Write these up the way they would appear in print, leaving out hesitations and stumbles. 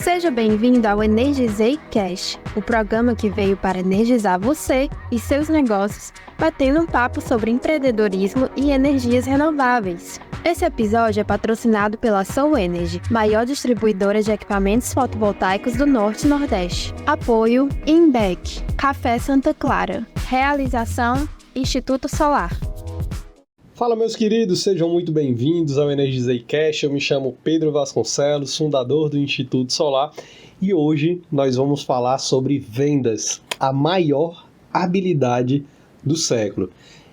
Seja bem-vindo ao Energizei Cash, o programa que veio para energizar você e seus negócios, batendo um papo sobre empreendedorismo e energias renováveis. Esse episódio é patrocinado pela Soul Energy, maior distribuidora de equipamentos fotovoltaicos do Norte e Nordeste. Apoio Inbec, Café Santa Clara. Realização Instituto Solar. Fala, meus queridos, sejam muito bem-vindos ao Energizei Cash. Eu me chamo Pedro Vasconcelos, fundador do Instituto Solar, e hoje nós vamos falar sobre vendas, a maior habilidade do século.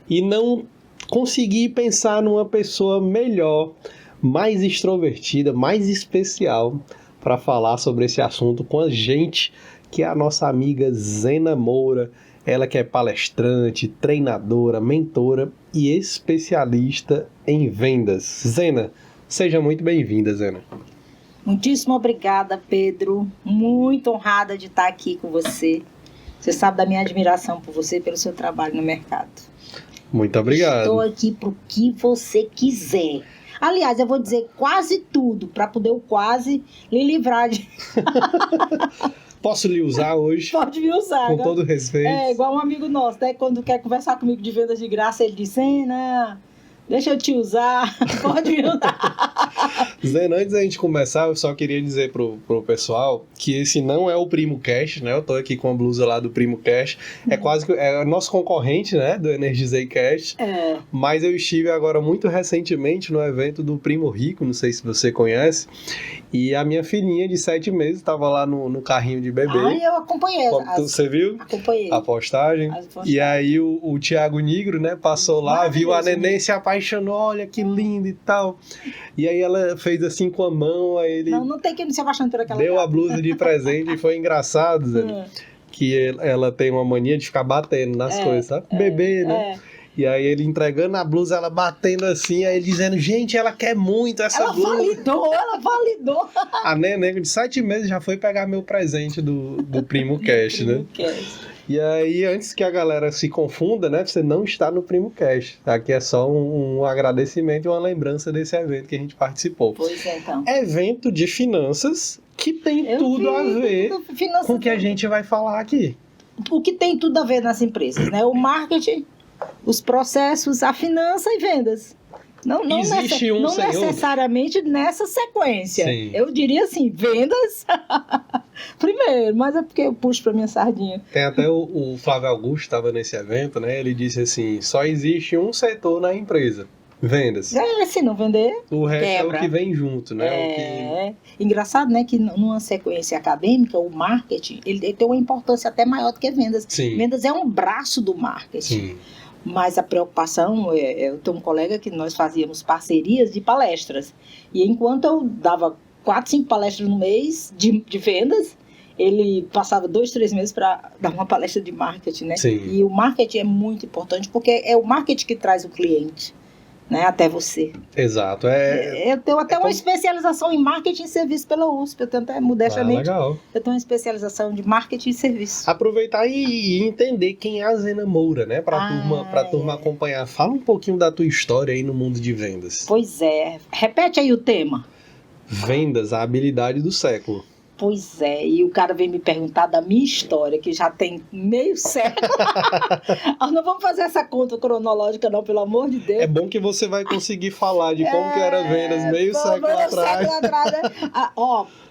E não consegui pensar numa pessoa melhor, mais extrovertida, mais especial para falar sobre esse assunto com a gente, que é a nossa amiga Zena Moura. Ela que é palestrante, treinadora, mentora e especialista em vendas. Zena, seja muito bem-vinda, Zena. Muitíssimo obrigada, Pedro. Muito honrada de estar aqui com você. Você sabe da minha admiração por você e pelo seu trabalho no mercado. Muito obrigado. Estou aqui para o que você quiser. Aliás, eu vou dizer quase tudo, para poder o quase lhe livrar de... Posso lhe usar hoje? Pode me usar. Com todo respeito. É igual um amigo nosso, né? Quando quer conversar comigo de vendas de graça, ele diz, Zena, deixa eu te usar, pode me usar. Zena, antes da gente começar, eu só queria dizer pro pessoal que esse não é o Primo Cash, né? Eu tô aqui com a blusa lá do Primo Cash. É quase que é o nosso concorrente, né? Do Energizei Cash. É. Mas eu estive agora muito recentemente no evento do Primo Rico, não sei se você conhece. E a minha filhinha de 7 meses estava lá no carrinho de bebê. Ah, eu acompanhei. Você viu? Acompanhei. A postagem. E aí o Thiago Nigro, né, passou lá, viu a neném, se apaixonou, olha que lindo e tal. E aí ela fez assim com a mão, aí ele... Não tem que não se apaixonar por aquela deu gata. a blusa de presente e foi engraçado, Zé. Que ela tem uma mania de ficar batendo nas coisas, sabe? Bebê, né? E aí ele entregando a blusa, ela batendo assim, aí ele dizendo, gente, ela quer muito essa blusa. Ela validou. A neném de 7 meses já foi pegar meu presente do Primo Cash, né? E aí, antes que a galera se confunda, né? Você não está no Primo Cash. Aqui é só um agradecimento e uma lembrança desse evento que a gente participou. Pois é, então. Evento de finanças que tem tudo a ver com o que a gente vai falar aqui. O que tem tudo a ver nas empresas, né? O marketing, os processos, a finança e vendas. Não necessariamente nessa sequência. Sim. Eu diria assim, vendas primeiro, mas é porque eu puxo para minha sardinha. Tem até o Flávio Augusto estava nesse evento, né? Ele disse assim, só existe um setor na empresa, vendas. Se não vender, o resto quebra. É o que vem junto, né? Engraçado, né, que numa sequência acadêmica, o marketing, ele tem uma importância até maior do que vendas. Sim. Vendas é um braço do marketing. Sim. Mas a preocupação, eu tenho um colega que nós fazíamos parcerias de palestras. E enquanto eu dava 4, 5 palestras no mês de vendas, ele passava 2, 3 meses para dar uma palestra de marketing, né? Sim. E o marketing é muito importante, porque é o marketing que traz o cliente, né, até você. Exato. Eu tenho até uma especialização em marketing e serviço pela USP. Eu tenho até, modestamente, legal. Eu tenho uma especialização de marketing e serviço. Aproveitar e entender quem é a Zena Moura, né? Pra turma acompanhar. Fala um pouquinho da tua história aí no mundo de vendas. Pois é. Repete aí o tema. Vendas, a habilidade do século. Pois é, e o cara vem me perguntar da minha história, que já tem meio século. Nós não vamos fazer essa conta cronológica não, pelo amor de Deus. É bom que você vai conseguir falar de como que era vendas meio século atrás. Né?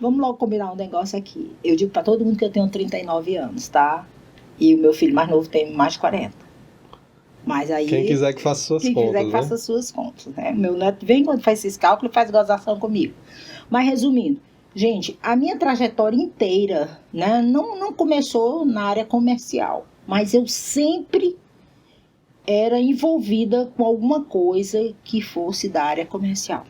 Vamos logo combinar um negócio aqui. Eu digo pra todo mundo que eu tenho 39 anos, tá? E o meu filho mais novo tem mais de 40. Mas aí, quem quiser que faça suas contas, Quem quiser que faça suas contas, né? Meu neto vem quando faz esses cálculos e faz gozação comigo. Mas resumindo, gente, a minha trajetória inteira, né, não começou na área comercial, mas eu sempre era envolvida com alguma coisa que fosse da área comercial.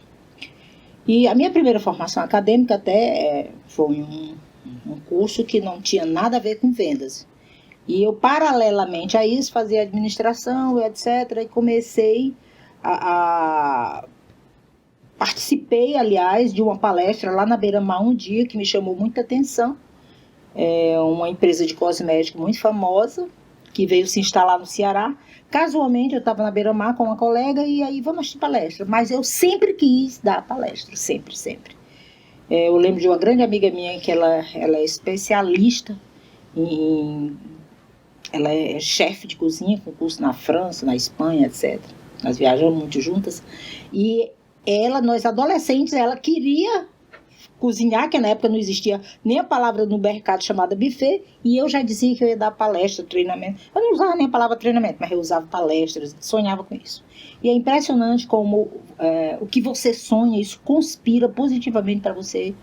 E a minha primeira formação acadêmica até foi um curso que não tinha nada a ver com vendas. E eu, paralelamente a isso, fazia administração, etc. E comecei participei, aliás, de uma palestra lá na Beira-Mar um dia que me chamou muita atenção. É uma empresa de cosmético muito famosa que veio se instalar no Ceará. Casualmente, eu estava na Beira-Mar com uma colega e aí vamos de palestra. Mas eu sempre quis dar palestra, sempre. Eu lembro de uma grande amiga minha que ela é especialista ela é chefe de cozinha, com curso na França, na Espanha, etc. Nós viajamos muito juntas. E nós adolescentes, ela queria cozinhar, que na época não existia nem a palavra no mercado chamada buffet, e eu já dizia que eu ia dar palestra, treinamento. Eu não usava nem a palavra treinamento, mas eu usava palestras, sonhava com isso. E é impressionante como o que você sonha, isso conspira positivamente para você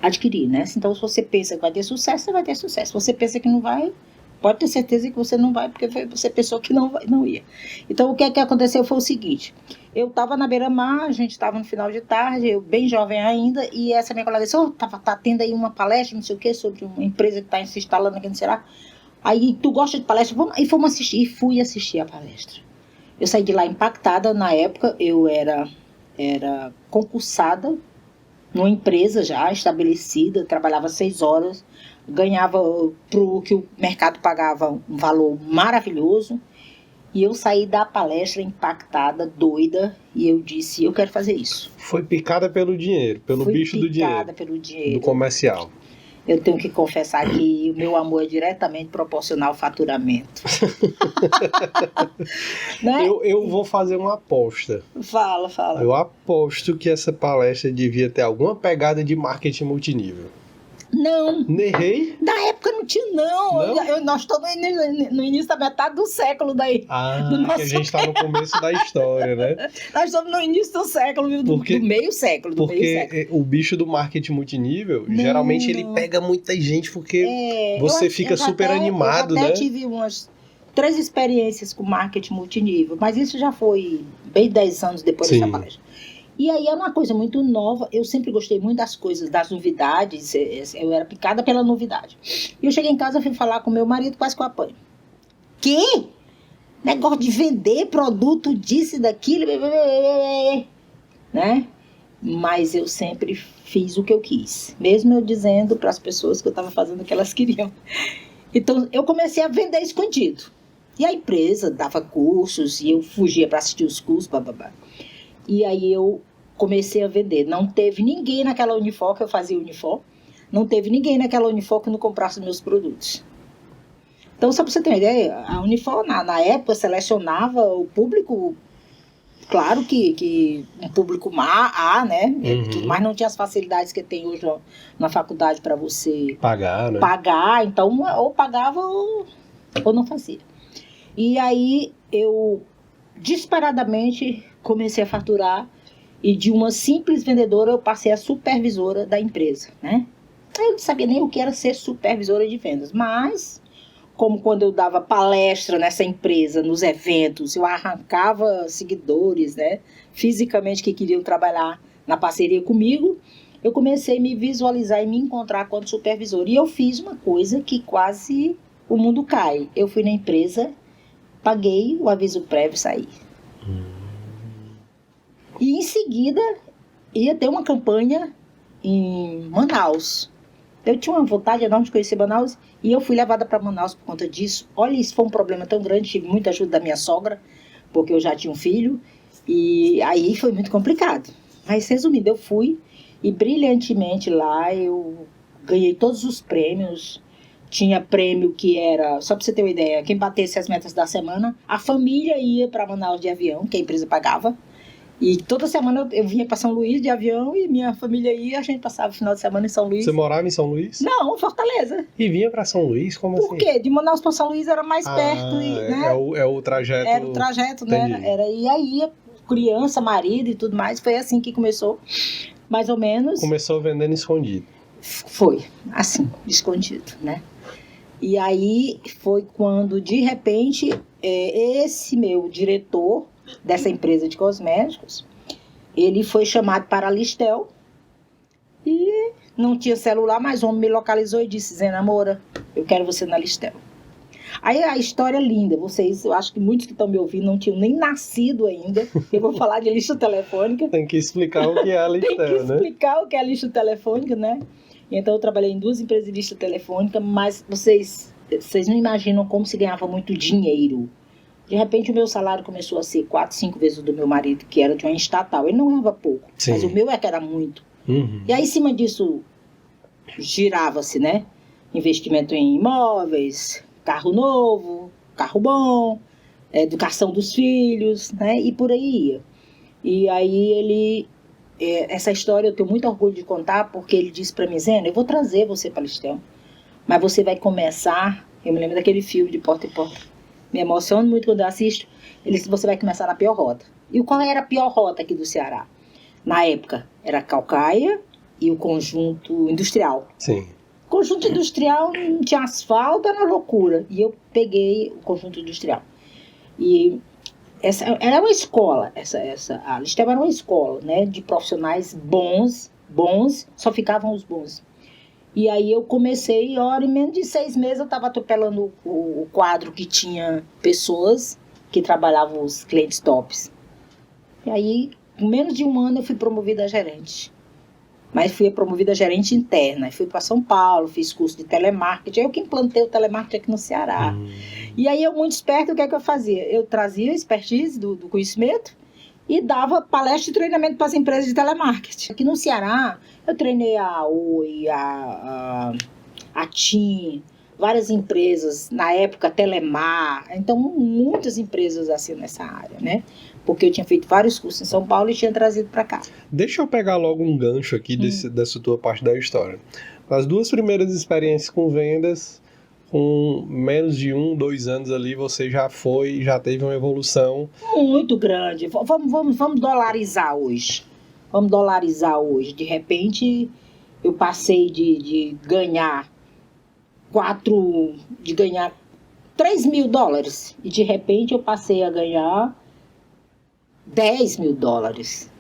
adquirir, né? Então, se você pensa que vai ter sucesso, você vai ter sucesso. Se você pensa que não vai, pode ter certeza que você não vai, porque você pensou que não ia. Então, o que aconteceu foi o seguinte. Eu estava na beira-mar, a gente estava no final de tarde, eu bem jovem ainda, e essa minha colega disse, tá tendo aí uma palestra, não sei o quê, sobre uma empresa que está se instalando aqui, não sei lá. Aí, tu gosta de palestra? E fomos assistir, e fui assistir a palestra. Eu saí de lá impactada. Na época, eu era concursada numa empresa já estabelecida, trabalhava 6 horas, ganhava pro que o mercado pagava um valor maravilhoso. E eu saí da palestra impactada, doida, e eu disse, eu quero fazer isso. Foi picada pelo dinheiro, pelo bicho do dinheiro. Picada pelo dinheiro. Do comercial. Eu tenho que confessar que o meu amor é diretamente proporcional ao faturamento. Né? Eu vou fazer uma aposta. Fala. Eu aposto que essa palestra devia ter alguma pegada de marketing multinível. Não. Errei? Na época não tinha, não. Nós estamos no início da metade do século daí. Que a gente está no começo da história, né? Nós estamos no início do século, do meio século. Porque o bicho do marketing multinível, geralmente ele pega muita gente porque você fica super animado, né? Eu até tive umas 3 experiências com marketing multinível, mas isso já foi bem 10 anos depois dessa palestra. E aí era uma coisa muito nova, eu sempre gostei muito das coisas, das novidades, eu era picada pela novidade. E eu cheguei em casa e fui falar com meu marido, quase que eu apanho. Que? Negócio de vender produto disso e daquilo, né? Mas eu sempre fiz o que eu quis, mesmo eu dizendo para as pessoas que eu estava fazendo o que elas queriam. Então eu comecei a vender escondido. E a empresa dava cursos e eu fugia para assistir os cursos, bababá. E aí eu comecei a vender. Não teve ninguém naquela Unifor, que eu fazia Unifor, não teve ninguém naquela Unifor que não comprasse meus produtos. Então, só para você ter uma ideia, a Unifor, na época, selecionava o público, claro que um público A, né? Uhum. Mas não tinha as facilidades que tem hoje na faculdade para você pagar, né? Então, ou pagava ou não fazia. E aí, eu disparadamente comecei a faturar, e de uma simples vendedora eu passei a supervisora da empresa, né? Eu não sabia nem o que era ser supervisora de vendas, mas como quando eu dava palestra nessa empresa, nos eventos, eu arrancava seguidores, né, fisicamente, que queriam trabalhar na parceria comigo, eu comecei a me visualizar e me encontrar quanto supervisora. E eu fiz uma coisa que quase o mundo cai. Eu fui na empresa, paguei o aviso prévio e saí. E em seguida ia ter uma campanha em Manaus. Eu tinha uma vontade enorme de conhecer Manaus e eu fui levada para Manaus por conta disso. Olha, isso foi um problema tão grande, tive muita ajuda da minha sogra, porque eu já tinha um filho, e aí foi muito complicado. Mas resumindo, eu fui e brilhantemente lá eu ganhei todos os prêmios. Tinha prêmio que era, só para você ter uma ideia, quem batesse as metas da semana, a família ia para Manaus de avião, que a empresa pagava. E toda semana eu vinha para São Luís de avião e minha família ia, a gente passava o final de semana em São Luís. Você morava em São Luís? Não, Fortaleza. E vinha para São Luís? Como assim? Por quê? De Manaus para São Luís era mais perto. Né? É o trajeto. Era o trajeto, né? E aí, criança, marido e tudo mais, foi assim que começou, mais ou menos. Começou vendendo escondido. Foi, assim, escondido, né? E aí foi quando, de repente, esse meu diretor dessa empresa de cosméticos, ele foi chamado para a Listel e não tinha celular, mas o homem me localizou e disse: Zena Moura, eu quero você na Listel. Aí a história é linda, vocês, eu acho que muitos que estão me ouvindo não tinham nem nascido ainda, eu vou falar de lista telefônica. Tem que explicar o que é a Listel, né? Tem que explicar o que é a lista telefônica, né? Então eu trabalhei em 2 empresas de lista telefônica, mas vocês não imaginam como se ganhava muito dinheiro. De repente o meu salário começou a ser 4, 5 vezes o do meu marido, que era de uma estatal. Ele não ganhava pouco, mas o meu é que era muito. Uhum. E aí, em cima disso, girava-se, né? Investimento em imóveis, carro novo, carro bom, educação dos filhos, né? E por aí ia. E aí essa história eu tenho muito orgulho de contar, porque ele disse para mim, Zena, eu vou trazer você para Listão, mas você vai começar, eu me lembro daquele filme de Porta em Porta, me emociono muito quando eu assisto, ele disse, você vai começar na pior rota. E qual era a pior rota aqui do Ceará? Na época, era Caucaia e o conjunto industrial. Sim. Conjunto industrial não tinha asfalto, era loucura. E eu peguei o conjunto industrial. E essa era uma escola, a Listel era uma escola, né, de profissionais bons, só ficavam os bons. E aí eu comecei, em menos de 6 meses eu estava atropelando o quadro que tinha pessoas que trabalhavam os clientes tops. E aí, em menos de 1 ano eu fui promovida a gerente. Mas fui promovida a gerente interna. Fui para São Paulo, fiz curso de telemarketing. Eu que implantei o telemarketing aqui no Ceará. E aí eu, muito esperto, o que é que eu fazia? Eu trazia a expertise do conhecimento e dava palestra e treinamento para as empresas de telemarketing. Aqui no Ceará, eu treinei a Oi, a TIM, várias empresas, na época Telemar, então muitas empresas assim nessa área, né? Porque eu tinha feito vários cursos em São Paulo e tinha trazido para cá. Deixa eu pegar logo um gancho aqui dessa tua parte da história. As 2 primeiras experiências com vendas, com menos de 1, 2 anos ali, você já teve uma evolução. Muito grande. Vamos dolarizar hoje. De repente, eu passei de ganhar $3 mil e de repente eu passei a ganhar $10 mil.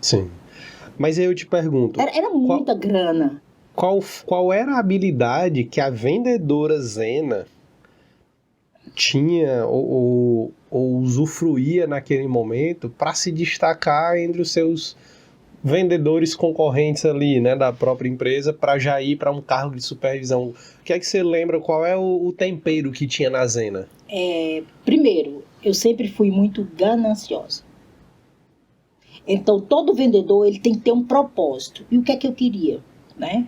Sim. Mas aí eu te pergunto... Era muita grana. Qual era a habilidade que a vendedora Zena tinha ou usufruía naquele momento para se destacar entre os seus vendedores concorrentes ali, né, da própria empresa, para já ir para um cargo de supervisão? O que é que você lembra? Qual é o tempero que tinha na Zena? Primeiro, eu sempre fui muito gananciosa. Então, todo vendedor ele tem que ter um propósito. E o que é que eu queria? Né?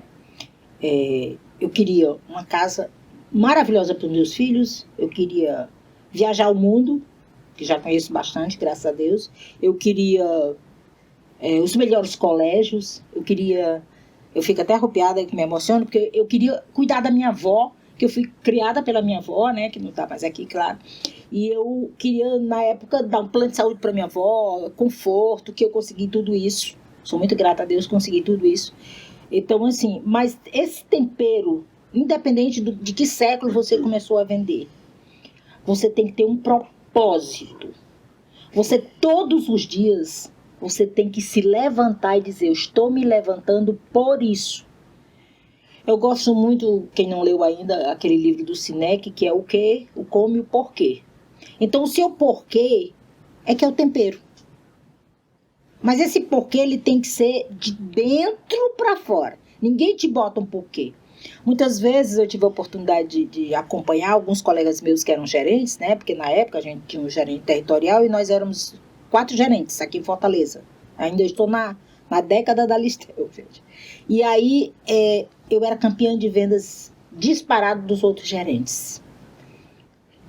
Eu queria uma casa maravilhosa para os meus filhos. Eu queria viajar o mundo, que já conheço bastante, graças a Deus. Eu queria os melhores colégios. Eu fico até arrepiada, que me emociono, porque eu queria cuidar da minha avó, que eu fui criada pela minha avó, né, que não está mais aqui, claro. E eu queria, na época, dar um plano de saúde para minha avó, conforto, que eu consegui tudo isso. Sou muito grata a Deus, consegui tudo isso. Então, assim, mas esse tempero, independente de que século você começou a vender, você tem que ter um propósito. Você, todos os dias, você tem que se levantar e dizer, eu estou me levantando por isso. Eu gosto muito, quem não leu ainda, aquele livro do Sinek, que é o quê, o como e o porquê. Então, o seu porquê é que é o tempero. Mas esse porquê, ele tem que ser de dentro para fora. Ninguém te bota um porquê. Muitas vezes eu tive a oportunidade de acompanhar alguns colegas meus que eram gerentes, né? Porque na época a gente tinha um gerente territorial e nós éramos 4 gerentes aqui em Fortaleza. Ainda estou na década da Listel, gente. E aí eu era campeã de vendas disparado dos outros gerentes.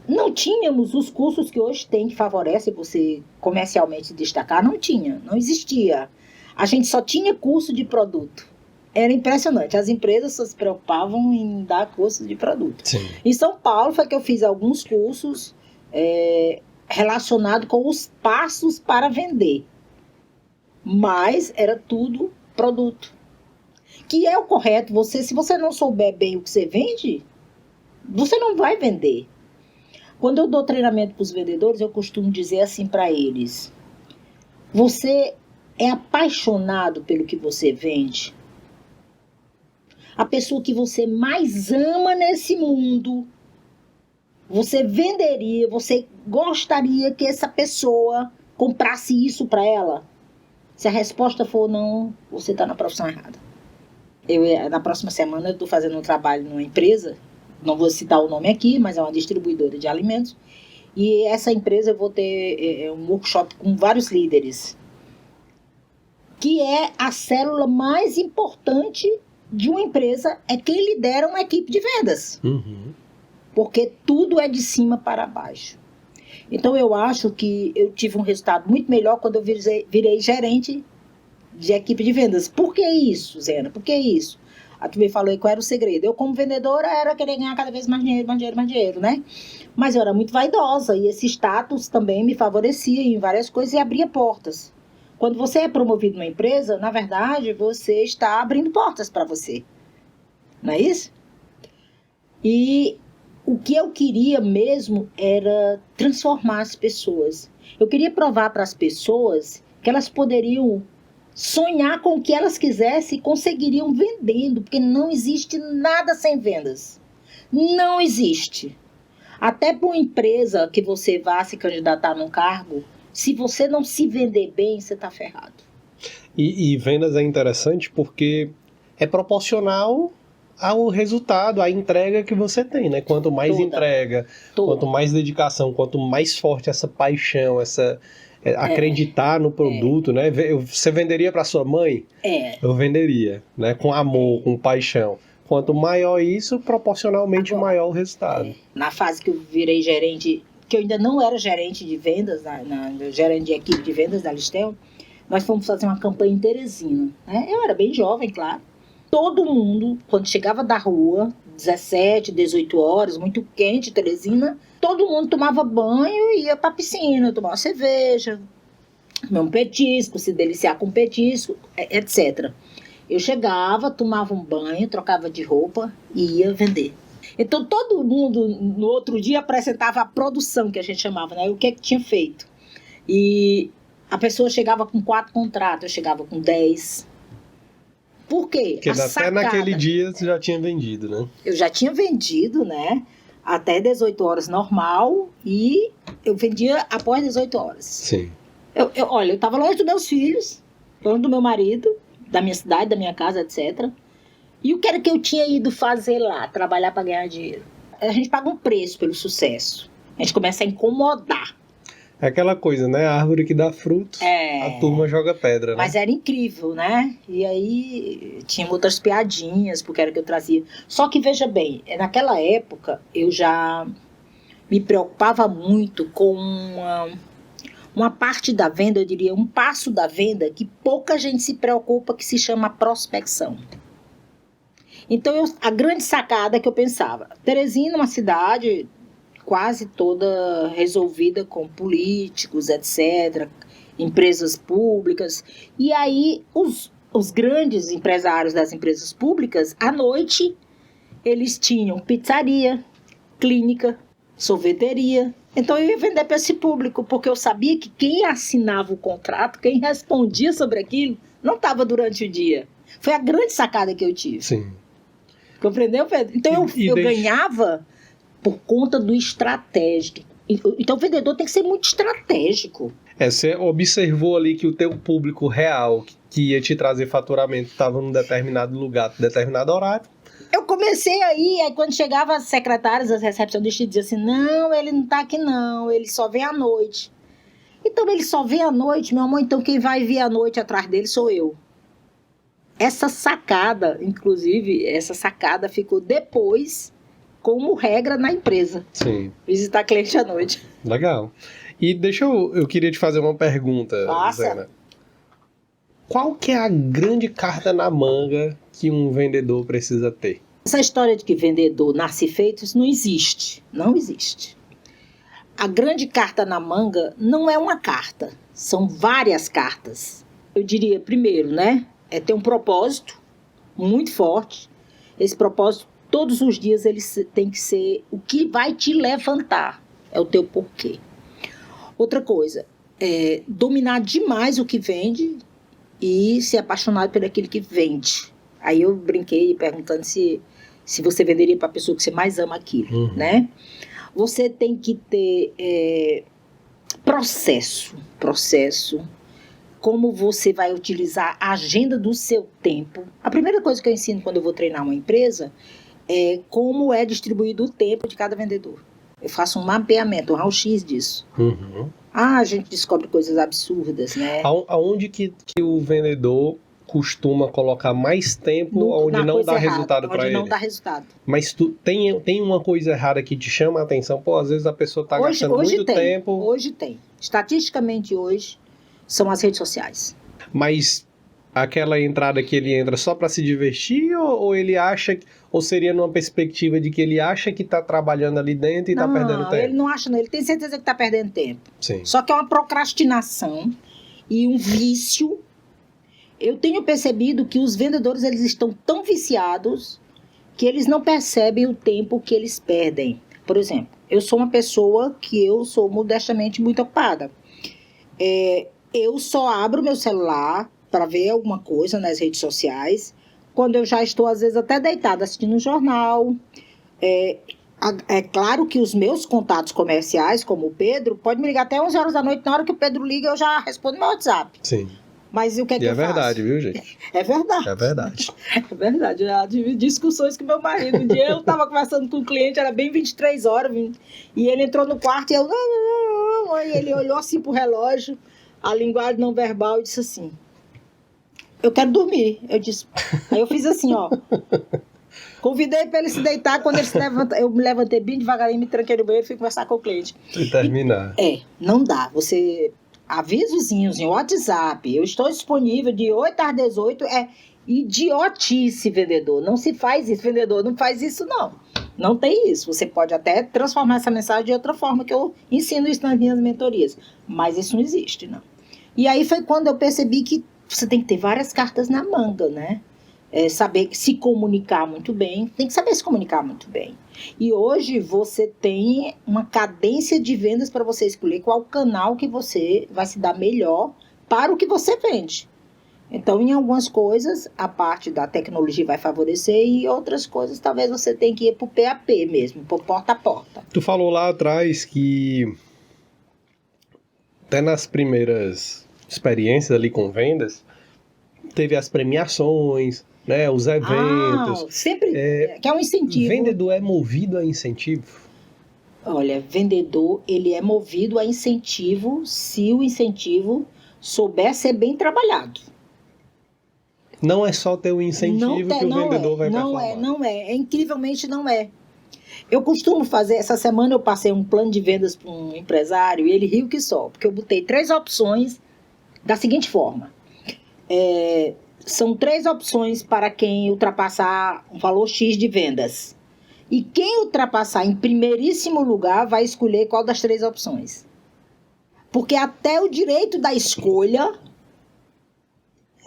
Não tínhamos os cursos que hoje tem, que favorecem você comercialmente destacar. Não tinha, não existia. A gente só tinha curso de produto. Era impressionante. As empresas só se preocupavam em dar curso de produto. Sim. Em São Paulo foi que eu fiz alguns cursos relacionados com os passos para vender. Mas era tudo produto. Que é o correto. Se você não souber bem o que você vende, você não vai vender. Quando eu dou treinamento para os vendedores, eu costumo dizer assim para eles: você é apaixonado pelo que você vende? A pessoa que você mais ama nesse mundo, você venderia, você gostaria que essa pessoa comprasse isso para ela? Se a resposta for não, você está na profissão errada. Na próxima semana eu estou fazendo um trabalho numa empresa, não vou citar o nome aqui, mas é uma distribuidora de alimentos, e essa empresa eu vou ter um workshop com vários líderes. que é a célula mais importante de uma empresa, é quem lidera uma equipe de vendas. Porque tudo é de cima para baixo. Então, eu acho que eu tive um resultado muito melhor quando eu virei gerente de equipe de vendas. Por que isso, Zena? Por que isso? A tu me falou aí qual era o segredo. Eu, como vendedora, era querer ganhar cada vez mais dinheiro, né? Mas eu era muito vaidosa e esse status também me favorecia em várias coisas e abria portas. Quando você é promovido numa empresa, na verdade, você está abrindo portas para você. Não é isso? E o que eu queria mesmo era transformar as pessoas. Eu queria provar para as pessoas que elas poderiam sonhar com o que elas quisessem e conseguiriam vendendo, porque não existe nada sem vendas. Não existe. Até para uma empresa que você vá se candidatar num cargo, se você não se vender bem, você está ferrado. E vendas é interessante porque é proporcional ao resultado, à entrega que você tem, né? Quanto mais entrega, quanto mais dedicação, quanto mais forte essa paixão, acreditar no produto, né? Você venderia para sua mãe? Eu venderia, né? Com amor, com paixão. Quanto maior isso, proporcionalmente maior o resultado. Na fase que eu virei gerente, que eu ainda não era gerente de vendas, gerente de equipe de vendas da Listel, nós fomos fazer uma campanha em Teresina, né? Eu era bem jovem, claro. Todo mundo, quando chegava da rua, 17, 18 horas, muito quente, Teresina, todo mundo tomava banho e ia pra piscina, tomava cerveja, comer um petisco, se deliciar com petisco, etc. Eu chegava, tomava um banho, trocava de roupa e ia vender. Então todo mundo no outro dia apresentava a produção, que a gente chamava, né? O que tinha feito. E a pessoa chegava com 4 contratos, eu chegava com 10. Por quê? Porque até naquele dia você já tinha vendido, né? Eu já tinha vendido, né? Até 18 horas normal e eu vendia após 18 horas. Sim. Olha, eu estava longe dos meus filhos, longe do meu marido, da minha cidade, da minha casa, etc. E o que era que eu tinha ido fazer lá? Trabalhar para ganhar dinheiro. A gente paga um preço pelo sucesso. A gente começa a incomodar. É aquela coisa, né? A árvore que dá frutos, a turma joga pedra, né? Mas era incrível, né? E aí tinha outras piadinhas, porque era o que eu trazia. Só que, veja bem, naquela época eu já me preocupava muito com uma parte da venda, eu diria, um passo da venda que pouca gente se preocupa, que se chama prospecção. Então, a grande sacada que eu pensava, Teresina é uma cidade quase toda resolvida com políticos, etc., empresas públicas. E aí, os grandes empresários das empresas públicas, à noite, eles tinham pizzaria, clínica, sorveteria. Então, eu ia vender para esse público, porque eu sabia que quem assinava o contrato, quem respondia sobre aquilo, não estava durante o dia. Foi a grande sacada que eu tive. Sim. Compreendeu, Pedro? Então, eu ganhava por conta do estratégico. Então, o vendedor tem que ser muito estratégico. Você observou ali que o teu público real, que ia te trazer faturamento, estava num determinado lugar, determinado horário. Eu comecei aí quando chegava as secretárias, as recepcionistas diziam assim, não, ele não está aqui não, ele só vem à noite. Então, ele só vem à noite, meu amor, então quem vai vir à noite atrás dele sou eu. Essa sacada, inclusive, ficou depois como regra na empresa. Sim. Visitar cliente à noite. Legal. E eu queria te fazer uma pergunta, Zena. Qual que é a grande carta na manga que um vendedor precisa ter? Essa história de que vendedor nasce feito, isso não existe. Não existe. A grande carta na manga não é uma carta. São várias cartas. Eu diria, primeiro, né? É ter um propósito muito forte. Esse propósito, todos os dias, ele tem que ser o que vai te levantar. É o teu porquê. Outra coisa, é dominar demais o que vende e ser apaixonado por aquilo que vende. Aí eu brinquei perguntando se você venderia para a pessoa que você mais ama aquilo, né? Você tem que ter processo. Como você vai utilizar a agenda do seu tempo. A primeira coisa que eu ensino quando eu vou treinar uma empresa é como é distribuído o tempo de cada vendedor. Eu faço um mapeamento, um raio-x disso. A gente descobre coisas absurdas, né? Aonde que o vendedor costuma colocar mais tempo onde não dá resultado para ele? Onde não dá resultado. Mas tem uma coisa errada que te chama a atenção? Pô, às vezes a pessoa está gastando muito tempo... Hoje tem. Estatisticamente hoje são as redes sociais. Mas aquela entrada que ele entra só para se divertir ou ele acha... Ou seria numa perspectiva de que ele acha que está trabalhando ali dentro e está perdendo tempo? Não, ele não acha não. Ele tem certeza que está perdendo tempo. Sim. Só que é uma procrastinação e um vício. Eu tenho percebido que os vendedores eles estão tão viciados que eles não percebem o tempo que eles perdem. Por exemplo, eu sou uma pessoa que eu sou modestamente muito ocupada. Eu só abro meu celular para ver alguma coisa nas redes sociais quando eu já estou, às vezes, até deitada assistindo um jornal. É claro que os meus contatos comerciais, como o Pedro, pode me ligar até 11 horas da noite. Na hora que o Pedro liga, eu já respondo meu WhatsApp. Sim. Mas o que é que eu faço? É verdade, viu, gente? É verdade. É verdade. É verdade. Eu já tive discussões com meu marido. Um dia eu estava conversando com um cliente, era bem 23 horas, e ele entrou no quarto e eu... E ele olhou assim pro relógio, a linguagem não verbal, e disse assim... Eu quero dormir. Aí eu fiz assim, ó. Convidei para ele se deitar. Quando ele se levanta, eu me levantei bem devagarinho, me tranquei no banheiro e fui conversar com o cliente. E terminar. Não dá. Você avisozinhos em WhatsApp. Eu estou disponível de 8 às 18. É idiotice, vendedor. Não se faz isso, vendedor. Não faz isso, não. Não tem isso. Você pode até transformar essa mensagem de outra forma, que eu ensino isso nas minhas mentorias. Mas isso não existe, não. E aí foi quando eu percebi que você tem que ter várias cartas na manga, né? Saber se comunicar muito bem. Tem que saber se comunicar muito bem. E hoje você tem uma cadência de vendas para você escolher qual canal que você vai se dar melhor para o que você vende. Então, em algumas coisas, a parte da tecnologia vai favorecer e outras coisas, talvez você tenha que ir para o PAP mesmo, por porta a porta. Tu falou lá atrás que até nas primeiras experiências ali com vendas, teve as premiações, né, os eventos. Sempre, que é um incentivo. Vendedor é movido a incentivo? Olha, vendedor, ele é movido a incentivo se o incentivo souber ser bem trabalhado. Não é só ter o incentivo que o vendedor vai performar. Não é. Incrivelmente não é. Eu costumo fazer, essa semana eu passei um plano de vendas para um empresário e ele riu que só, porque eu botei 3 opções da seguinte forma. São 3 opções para quem ultrapassar um valor X de vendas. E quem ultrapassar em primeiríssimo lugar vai escolher qual das 3 opções. Porque até o direito da escolha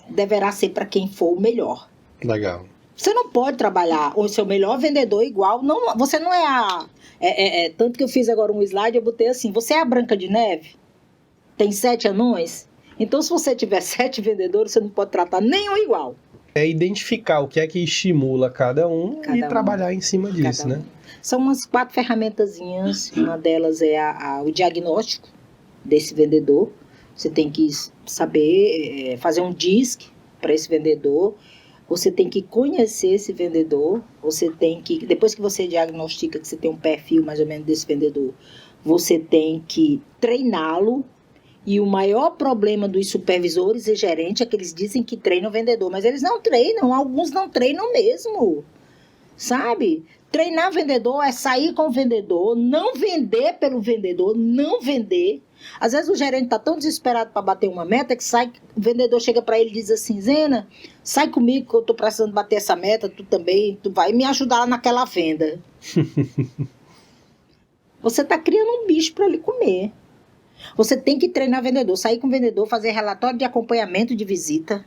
deverá ser para quem for o melhor. Legal. Você não pode trabalhar o seu melhor vendedor igual. Não, você não é tanto que eu fiz agora um slide, eu botei assim, você é a Branca de Neve? Tem 7 anões? Então, se você tiver 7 vendedores, você não pode tratar nenhum igual. É identificar o que é que estimula cada um e trabalhar em cima disso, né? São umas 4 ferramentazinhas. Uma delas é o diagnóstico desse vendedor. Você tem que saber fazer um DISC para esse vendedor. Você tem que conhecer esse vendedor. Você tem que, depois que você diagnostica que você tem um perfil mais ou menos desse vendedor, você tem que treiná-lo. E o maior problema dos supervisores e gerentes é que eles dizem que treinam o vendedor, mas eles não treinam, alguns não treinam mesmo, sabe? Treinar vendedor é sair com o vendedor, não vender pelo vendedor, não vender. Às vezes o gerente está tão desesperado para bater uma meta que o vendedor chega para ele e diz assim, Zena, sai comigo que eu estou precisando bater essa meta, tu também, tu vai me ajudar naquela venda. Você está criando um bicho para ele comer. Você tem que treinar vendedor, sair com o vendedor, fazer relatório de acompanhamento de visita,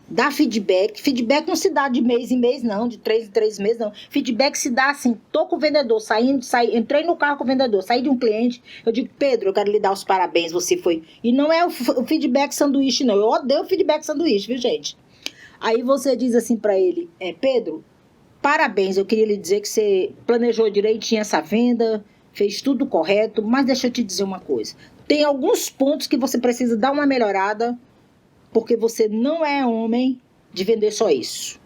dar feedback. Feedback não se dá de mês em mês, não, de 3 em 3 meses, não. Feedback se dá assim, tô com o vendedor, entrei no carro com o vendedor, saí de um cliente, eu digo, Pedro, eu quero lhe dar os parabéns, você foi. E não é o feedback sanduíche, não. Eu odeio o feedback sanduíche, viu, gente? Aí você diz assim pra ele, Pedro, parabéns, eu queria lhe dizer que você planejou direitinho essa venda, fez tudo correto, mas deixa eu te dizer uma coisa. Tem alguns pontos que você precisa dar uma melhorada, porque você não é homem de vender só isso.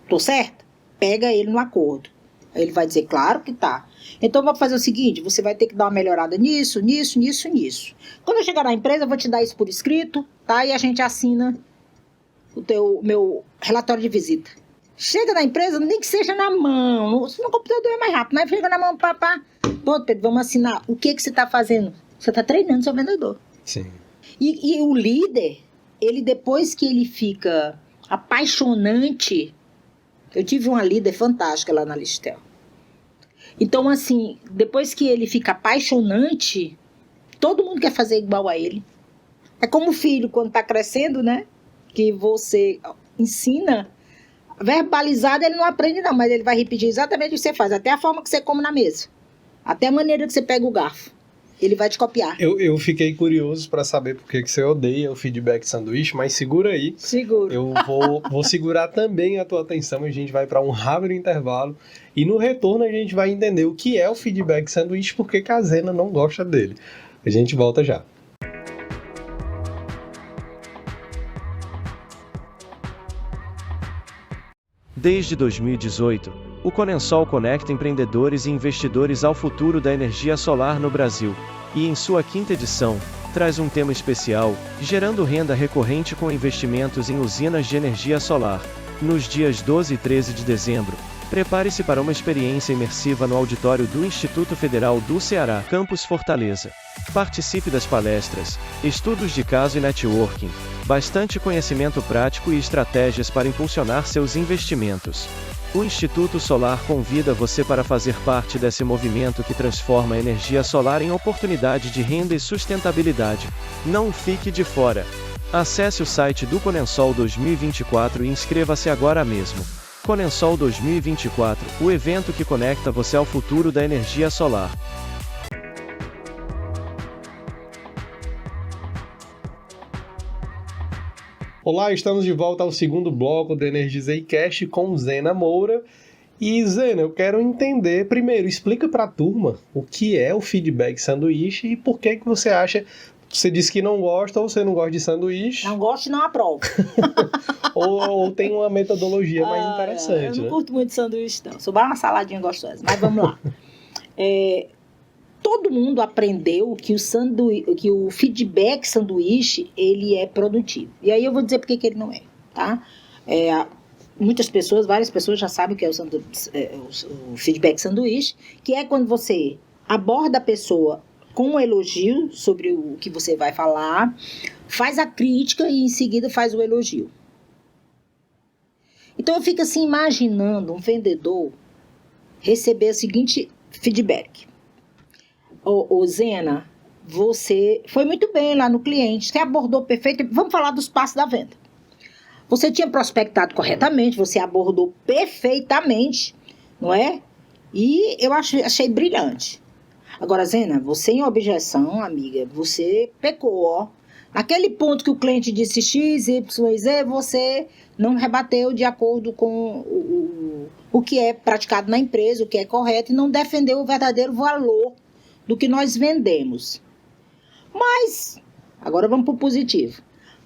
Tô certo? Pega ele no acordo. Aí ele vai dizer, claro que tá. Então, vamos fazer o seguinte, você vai ter que dar uma melhorada nisso. Quando eu chegar na empresa, eu vou te dar isso por escrito, tá? E a gente assina o meu relatório de visita. Chega na empresa, nem que seja na mão. No computador é mais rápido, mas chega na mão, papá. Bom, Pedro, vamos assinar. O que você está fazendo? Você está treinando seu vendedor. Sim. E o líder, ele depois que ele fica apaixonante... Eu tive uma líder fantástica lá na Listel. Então, assim, depois que ele fica apaixonante, todo mundo quer fazer igual a ele. É como o filho, quando está crescendo, né? Que você ensina, verbalizado ele não aprende não, mas ele vai repetir exatamente o que você faz, até a forma que você come na mesa, até a maneira que você pega o garfo. Ele vai te copiar. Eu fiquei curioso para saber por que você odeia o feedback sanduíche, mas segura aí. Seguro. Eu vou segurar também a tua atenção, a gente vai para um rápido intervalo e no retorno a gente vai entender o que é o feedback sanduíche e por que a Zena não gosta dele. A gente volta já. Desde 2018, o Conensol conecta empreendedores e investidores ao futuro da energia solar no Brasil, e em sua 5ª edição, traz um tema especial, gerando renda recorrente com investimentos em usinas de energia solar. Nos dias 12 e 13 de dezembro, prepare-se para uma experiência imersiva no auditório do Instituto Federal do Ceará, Campus Fortaleza. Participe das palestras, estudos de caso e networking, bastante conhecimento prático e estratégias para impulsionar seus investimentos. O Instituto Solar convida você para fazer parte desse movimento que transforma a energia solar em oportunidade de renda e sustentabilidade. Não fique de fora. Acesse o site do Conensol 2024 e inscreva-se agora mesmo. Conensol 2024, o evento que conecta você ao futuro da energia solar. Olá, estamos de volta ao segundo bloco do Energizei Cast com Zena Moura. E Zena, eu quero entender, primeiro, explica para a turma o que é o feedback sanduíche e por que você acha, você disse que não gosta ou você não gosta de sanduíche. Não gosto e não aprovo. ou tem uma metodologia mais interessante, eu não né? curto muito sanduíche, não. Sou uma saladinha gostosa, mas vamos lá. Todo mundo aprendeu que o feedback sanduíche, ele é produtivo. E aí eu vou dizer por que ele não é, tá? Várias pessoas já sabem o que é o feedback sanduíche, que é quando você aborda a pessoa com um elogio sobre o que você vai falar, faz a crítica e em seguida faz o elogio. Então eu fico assim imaginando um vendedor receber o seguinte feedback. Ô Zena, você foi muito bem lá no cliente, você abordou perfeito. Vamos falar dos passos da venda. Você tinha prospectado corretamente, você abordou perfeitamente, não é? E eu achei brilhante. Agora, Zena, você em objeção, amiga, você pecou, ó. Naquele ponto que o cliente disse X, Y e Z, você não rebateu de acordo com o que é praticado na empresa, o que é correto, e não defendeu o verdadeiro valor do que nós vendemos. Mas, agora vamos para o positivo.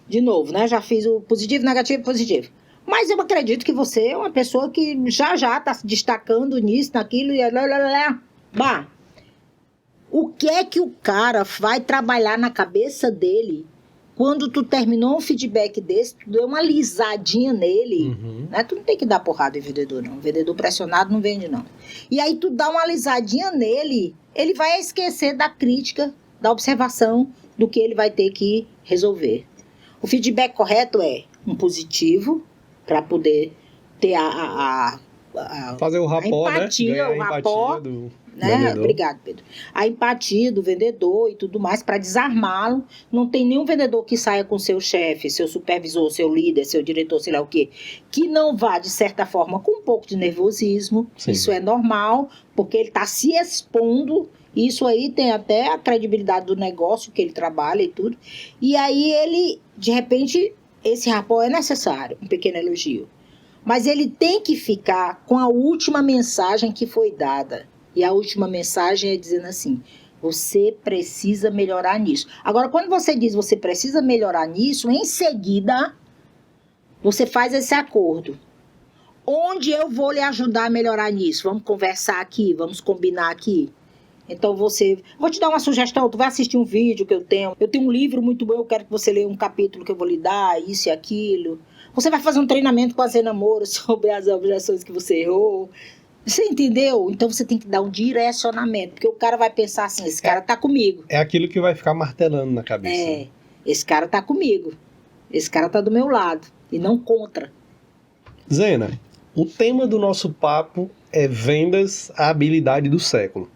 De novo, né? Já fiz o positivo, negativo, positivo. Mas eu acredito que você é uma pessoa que já está se destacando nisso, naquilo, e Bah, o que é que o cara vai trabalhar na cabeça dele quando tu terminou um feedback desse, tu deu uma lisadinha nele, né? Tu não tem que dar porrada em vendedor, não. Vendedor pressionado não vende, não. E aí tu dá uma lisadinha nele, ele vai esquecer da crítica, da observação, do que ele vai ter que resolver. O feedback correto é um positivo, para poder ter fazer o rapport, a empatia, né? Ganhar o rapport, do né? vendedor. Obrigado, Pedro. A empatia do vendedor e tudo mais, para desarmá-lo. Não tem nenhum vendedor que saia com seu chefe, seu supervisor, seu líder, seu diretor, sei lá o quê, que não vá, de certa forma, com um pouco de nervosismo. Sim. Isso é normal, porque ele está se expondo. Isso aí tem até a credibilidade do negócio que ele trabalha e tudo. E aí ele, de repente, esse rapport é necessário, um pequeno elogio. Mas ele tem que ficar com a última mensagem que foi dada. E a última mensagem é dizendo assim, você precisa melhorar nisso. Agora, quando você diz você precisa melhorar nisso, em seguida, você faz esse acordo. Onde eu vou lhe ajudar a melhorar nisso? Vamos conversar aqui, vamos combinar aqui. Então vou te dar uma sugestão, tu vai assistir um vídeo que eu tenho um livro muito bom, eu quero que você leia um capítulo que eu vou lhe dar, isso e aquilo. Você vai fazer um treinamento com a Zena Moura sobre as objeções que você errou. Você entendeu? Então você tem que dar um direcionamento, porque o cara vai pensar assim, esse cara tá comigo. É aquilo que vai ficar martelando na cabeça. Esse cara tá comigo, esse cara tá do meu lado, e não contra. Zena, o tema do nosso papo é vendas, a habilidade do século.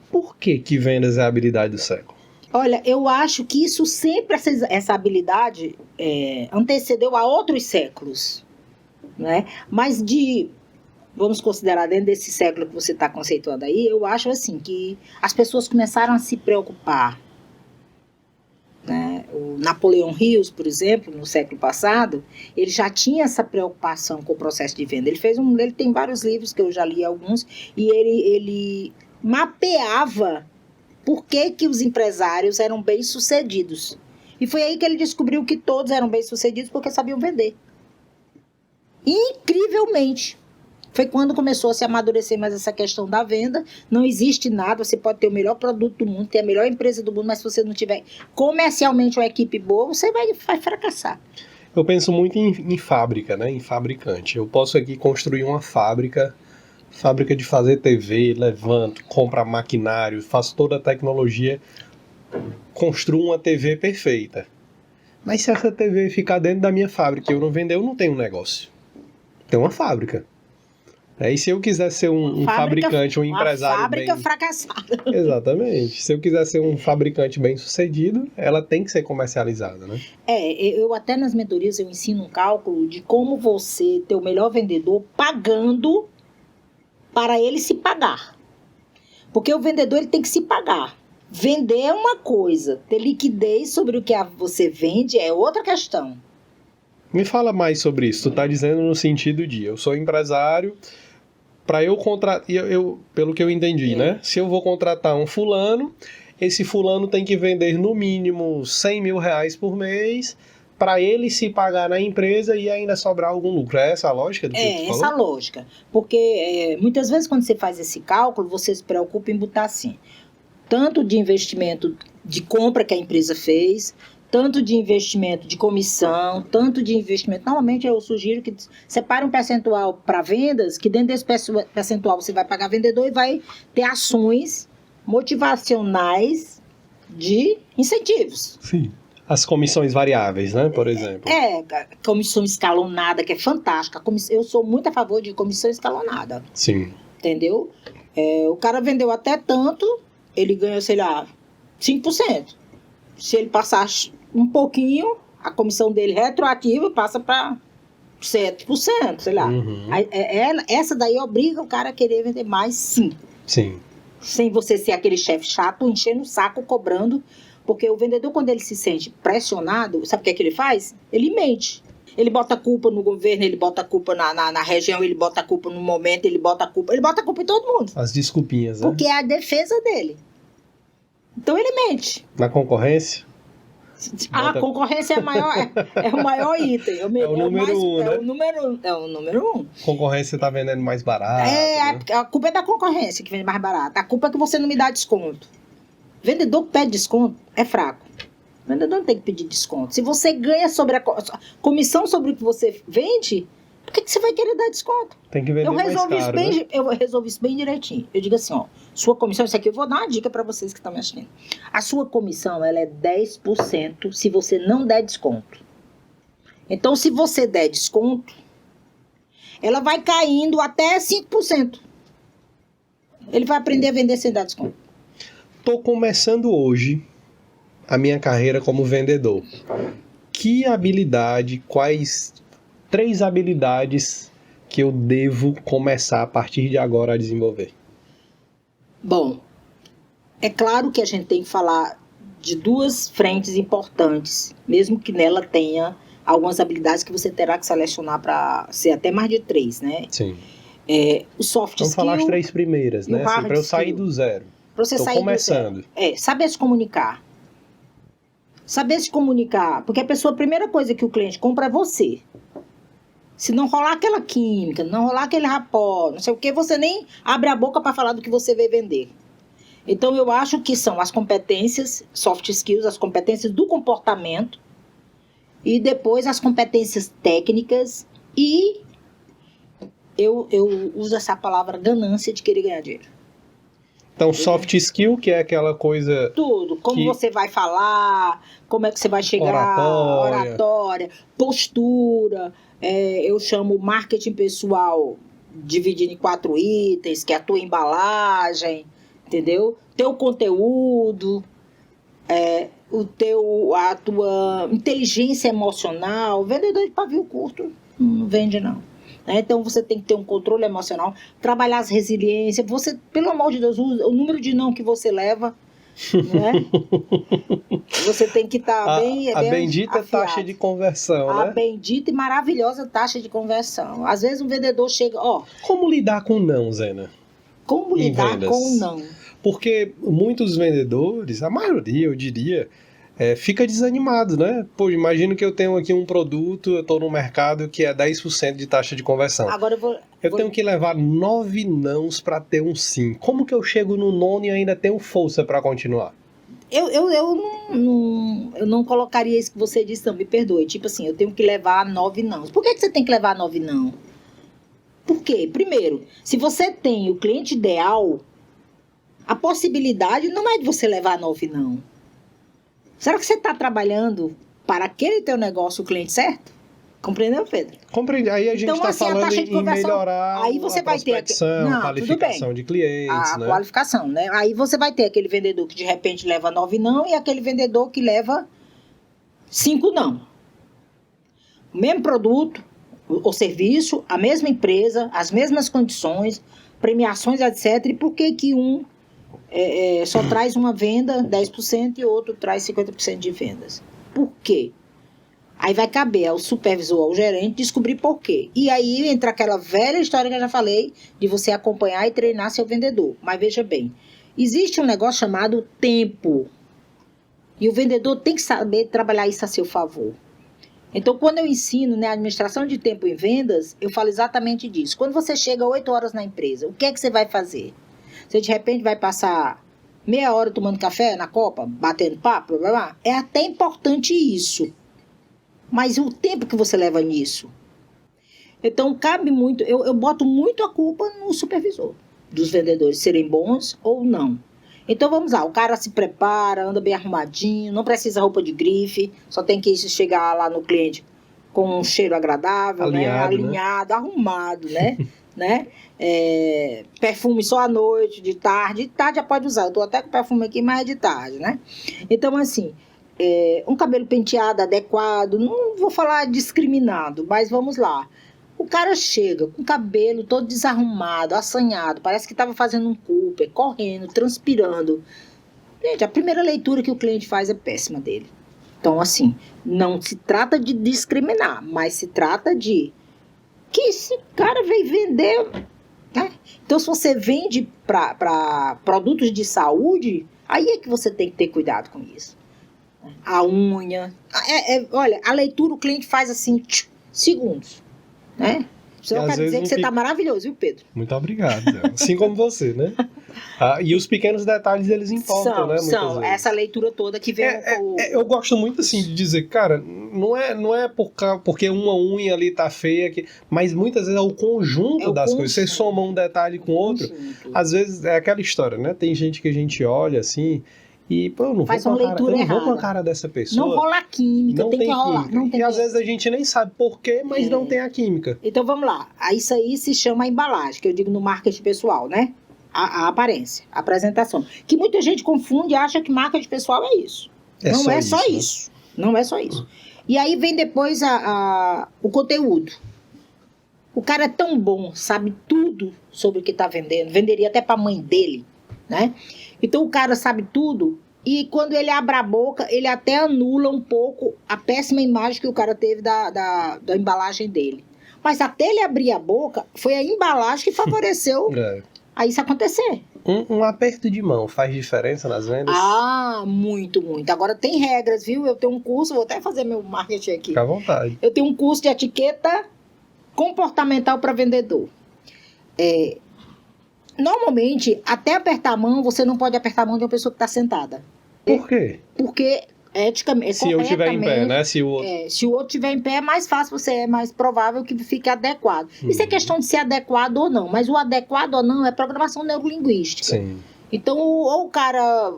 Por que vendas é a habilidade do século? Olha, eu acho que isso sempre, essa habilidade antecedeu a outros séculos, né? Mas vamos considerar dentro desse século que você está conceituando aí, eu acho assim que as pessoas começaram a se preocupar, né? O Napoleão Hill, por exemplo, no século passado, ele já tinha essa preocupação com o processo de venda. Ele tem vários livros que eu já li alguns, e ele mapeava por que os empresários eram bem-sucedidos. E foi aí que ele descobriu que todos eram bem-sucedidos porque sabiam vender. Incrivelmente. Foi quando começou a se amadurecer mais essa questão da venda. Não existe nada, você pode ter o melhor produto do mundo, ter a melhor empresa do mundo, mas se você não tiver comercialmente uma equipe boa, você vai fracassar. Eu penso muito em fábrica, né? Em fabricante. Eu posso aqui construir uma fábrica de fazer TV, levanto, compro maquinário, faço toda a tecnologia, construo uma TV perfeita. Mas se essa TV ficar dentro da minha fábrica e eu não vender, eu não tenho um negócio. Tem uma fábrica. E se eu quiser ser um fabricante, um empresário fábrica fracassada. Exatamente. Se eu quiser ser um fabricante bem sucedido, ela tem que ser comercializada, né? Eu até nas mentorias eu ensino um cálculo de como você ter o melhor vendedor pagando para ele se pagar. Porque o vendedor ele tem que se pagar. Vender é uma coisa, ter liquidez sobre o que você vende é outra questão. Me fala mais sobre isso. Tu tá dizendo no sentido de eu sou empresário, para eu contratar, pelo que eu entendi, né? Se eu vou contratar um fulano, esse fulano tem que vender no mínimo 100 mil reais por mês para ele se pagar na empresa e ainda sobrar algum lucro. É essa a lógica do que tu falou? É essa a lógica. Porque muitas vezes quando você faz esse cálculo, você se preocupa em botar assim, tanto de investimento de compra que a empresa fez, tanto de investimento de comissão, tanto de investimento... Normalmente eu sugiro que separe um percentual para vendas, que dentro desse percentual você vai pagar vendedor e vai ter ações motivacionais de incentivos. Sim. As comissões variáveis, né, por exemplo. Comissão escalonada, que é fantástica. Eu sou muito a favor de comissão escalonada. Sim. Entendeu? O cara vendeu até tanto, ele ganha, sei lá, 5%. Se ele passar um pouquinho, a comissão dele retroativa passa para 7%, sei lá. Uhum. Essa daí obriga o cara a querer vender mais, sim. Sim. Sem você ser aquele chefe chato, enchendo o saco, cobrando. Porque o vendedor, quando ele se sente pressionado, sabe o que é que ele faz? Ele mente. Ele bota a culpa no governo, ele bota a culpa na região, ele bota a culpa no momento, ele bota a culpa em todo mundo. As desculpinhas, né? Porque é a defesa dele. Então ele mente. Na concorrência? A concorrência é o maior item. É o número um, né? É o número um. Concorrência tá vendendo mais barato. Né? A culpa é da concorrência que vende mais barato. A culpa é que você não me dá desconto. Vendedor que pede desconto é fraco. O vendedor não tem que pedir desconto. Se você ganha sobre a comissão sobre o que você vende, por que você vai querer dar desconto? Tem que vender mais caro, né? Eu resolvi isso bem direitinho. Eu digo assim, sua comissão, isso aqui eu vou dar uma dica para vocês que estão me assistindo. A sua comissão, ela é 10% se você não der desconto. Então, se você der desconto, ela vai caindo até 5%. Ele vai aprender a vender sem dar desconto. Estou começando hoje a minha carreira como vendedor. Que habilidade, quais 3 habilidades que eu devo começar a partir de agora a desenvolver? Bom, é claro que a gente tem que falar de 2 frentes importantes, mesmo que nela tenha algumas habilidades que você terá que selecionar para ser até mais de 3, né? Sim. O soft skill... Vamos falar as 3 primeiras, né? Assim, para eu sair do zero. Estou começando. Saber se comunicar. Saber se comunicar. Porque a primeira coisa que o cliente compra é você. Se não rolar aquela química, não rolar aquele rapport, não sei o que, você nem abre a boca para falar do que você veio vender. Então, eu acho que são as competências, soft skills, as competências do comportamento, e depois as competências técnicas, e eu uso essa palavra ganância de querer ganhar dinheiro. Então, soft skill, que é aquela coisa... Tudo, como você vai falar, como é que você vai chegar, oratória, postura, eu chamo marketing pessoal dividido em 4 itens, que é a tua embalagem, entendeu? Teu conteúdo, a tua inteligência emocional. Vendedor de pavio curto não vende, não. Então, você tem que ter um controle emocional, trabalhar as resiliências. Você, pelo amor de Deus, o número de não que você leva, né? Você tem que estar bem A bendita afiado. taxa de conversão, A né? bendita e maravilhosa taxa de conversão. Às vezes, um vendedor chega... Como lidar com não, Zena? Como lidar com o não? Porque muitos vendedores, a maioria, eu diria... fica desanimado, né? Pô, imagino que eu tenho aqui um produto, eu estou no mercado que é 10% de taxa de conversão. Agora eu tenho que levar 9 nãos para ter um sim. Como que eu chego no nono e ainda tenho força para continuar? Eu não colocaria isso que você disse, não, me perdoe. Tipo assim, eu tenho que levar 9 nãos. Por que você tem que levar 9 não? Por quê? Primeiro, se você tem o cliente ideal, a possibilidade não é de você levar 9 não. Será que você está trabalhando para aquele teu negócio, o cliente certo? Compreendeu, Pedro? Compreendi. Aí a gente está falando em melhorar aí você a vai ter qualificação de clientes, né? Qualificação, né? Aí você vai ter aquele vendedor que de repente leva 9 não e aquele vendedor que leva 5 não. O mesmo produto, o serviço, a mesma empresa, as mesmas condições, premiações, etc. E por que que um só traz uma venda 10% e outro traz 50% de vendas? Por quê? Aí vai caber ao supervisor, ao gerente, descobrir por quê. E aí entra aquela velha história que eu já falei, de você acompanhar e treinar seu vendedor. Mas veja bem, existe um negócio chamado tempo. E o vendedor tem que saber trabalhar isso a seu favor. Então, quando eu ensino, né, a administração de tempo em vendas, eu falo exatamente disso. Quando você chega 8 horas na empresa, o que é que você vai fazer? Você, de repente, vai passar meia hora tomando café na copa, batendo papo, blá, blá, blá. É até importante isso. Mas o tempo que você leva nisso? Então, cabe muito... Eu boto muito a culpa no supervisor, dos vendedores serem bons ou não. Então, vamos lá. O cara se prepara, anda bem arrumadinho, não precisa roupa de grife, só tem que chegar lá no cliente com um cheiro agradável, alinhado, arrumado, né? Perfume só à noite, de tarde já pode usar. Eu tô até com perfume aqui, mas é de tarde, né? Então, assim, um cabelo penteado adequado, não vou falar discriminado, mas vamos lá. O cara chega com o cabelo todo desarrumado, assanhado, parece que estava fazendo um Cooper, correndo, transpirando. Gente, a primeira leitura que o cliente faz é péssima dele. Então, assim, não se trata de discriminar, mas se trata de que esse cara veio vender, né? Então, se você vende para produtos de saúde, aí é que você tem que ter cuidado com isso. A unha. Olha, a leitura o cliente faz assim, segundos, né? Eu quero dizer que você está maravilhoso, viu, Pedro? Muito obrigado. Assim como você, né? E os pequenos detalhes, eles importam, né? São essa leitura toda que vem... Eu gosto muito, assim, de dizer, cara, não é porque uma unha ali tá feia, mas muitas vezes é o conjunto das coisas. Você soma um detalhe com outro. Às vezes é aquela história, né? Tem gente que a gente olha, assim... E, pô, eu não vou com a cara dessa pessoa. Não rola química, tem que rolar. E às vezes a gente nem sabe por quê, mas não tem a química. Então vamos lá. Isso aí se chama a embalagem, que eu digo no marketing pessoal, né? A aparência, a apresentação. Que muita gente confunde e acha que marketing pessoal é isso. Não é só isso. Não é só isso. E aí vem depois o conteúdo. O cara é tão bom, sabe tudo sobre o que está vendendo. Venderia até para a mãe dele, né? Então o cara sabe tudo e quando ele abre a boca, ele até anula um pouco a péssima imagem que o cara teve da embalagem dele. Mas até ele abrir a boca, foi a embalagem que favoreceu a isso acontecer. Um aperto de mão faz diferença nas vendas? Muito, muito. Agora tem regras, viu? Eu tenho um curso, vou até fazer meu marketing aqui. Fica à vontade. Eu tenho um curso de etiqueta comportamental para vendedor. Normalmente, até apertar a mão, você não pode apertar a mão de uma pessoa que está sentada. Por quê? Porque eticamente, Se eu estiver em pé, né? Se o outro estiver em pé, é mais fácil, é mais provável que fique adequado. Isso é questão de ser adequado ou não, mas o adequado ou não é programação neurolinguística. Sim. Então, ou o cara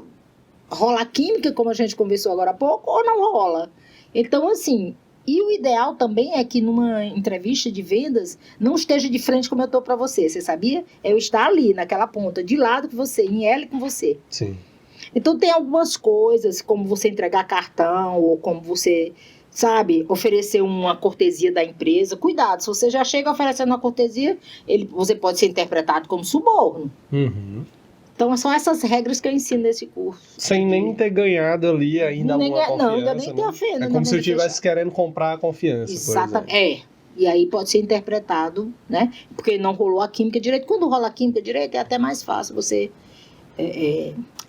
rola a química, como a gente conversou agora há pouco, ou não rola. Então, assim, e o ideal também é que numa entrevista de vendas não esteja de frente como eu estou para você, você sabia? Eu estar ali, naquela ponta, de lado com você, em L com você. Sim. Então, tem algumas coisas, como você entregar cartão, ou como você, sabe, oferecer uma cortesia da empresa. Cuidado, se você já chega oferecendo uma cortesia, você pode ser interpretado como suborno. Uhum. Então, são essas regras que eu ensino nesse curso. Sem nem ter ganhado ali ainda uma confiança. Não, ainda nem ter ofendido. É como se eu estivesse querendo comprar a confiança, Exatamente. E aí pode ser interpretado, né? Porque não rolou a química direito. Quando rola a química direito, é até mais fácil você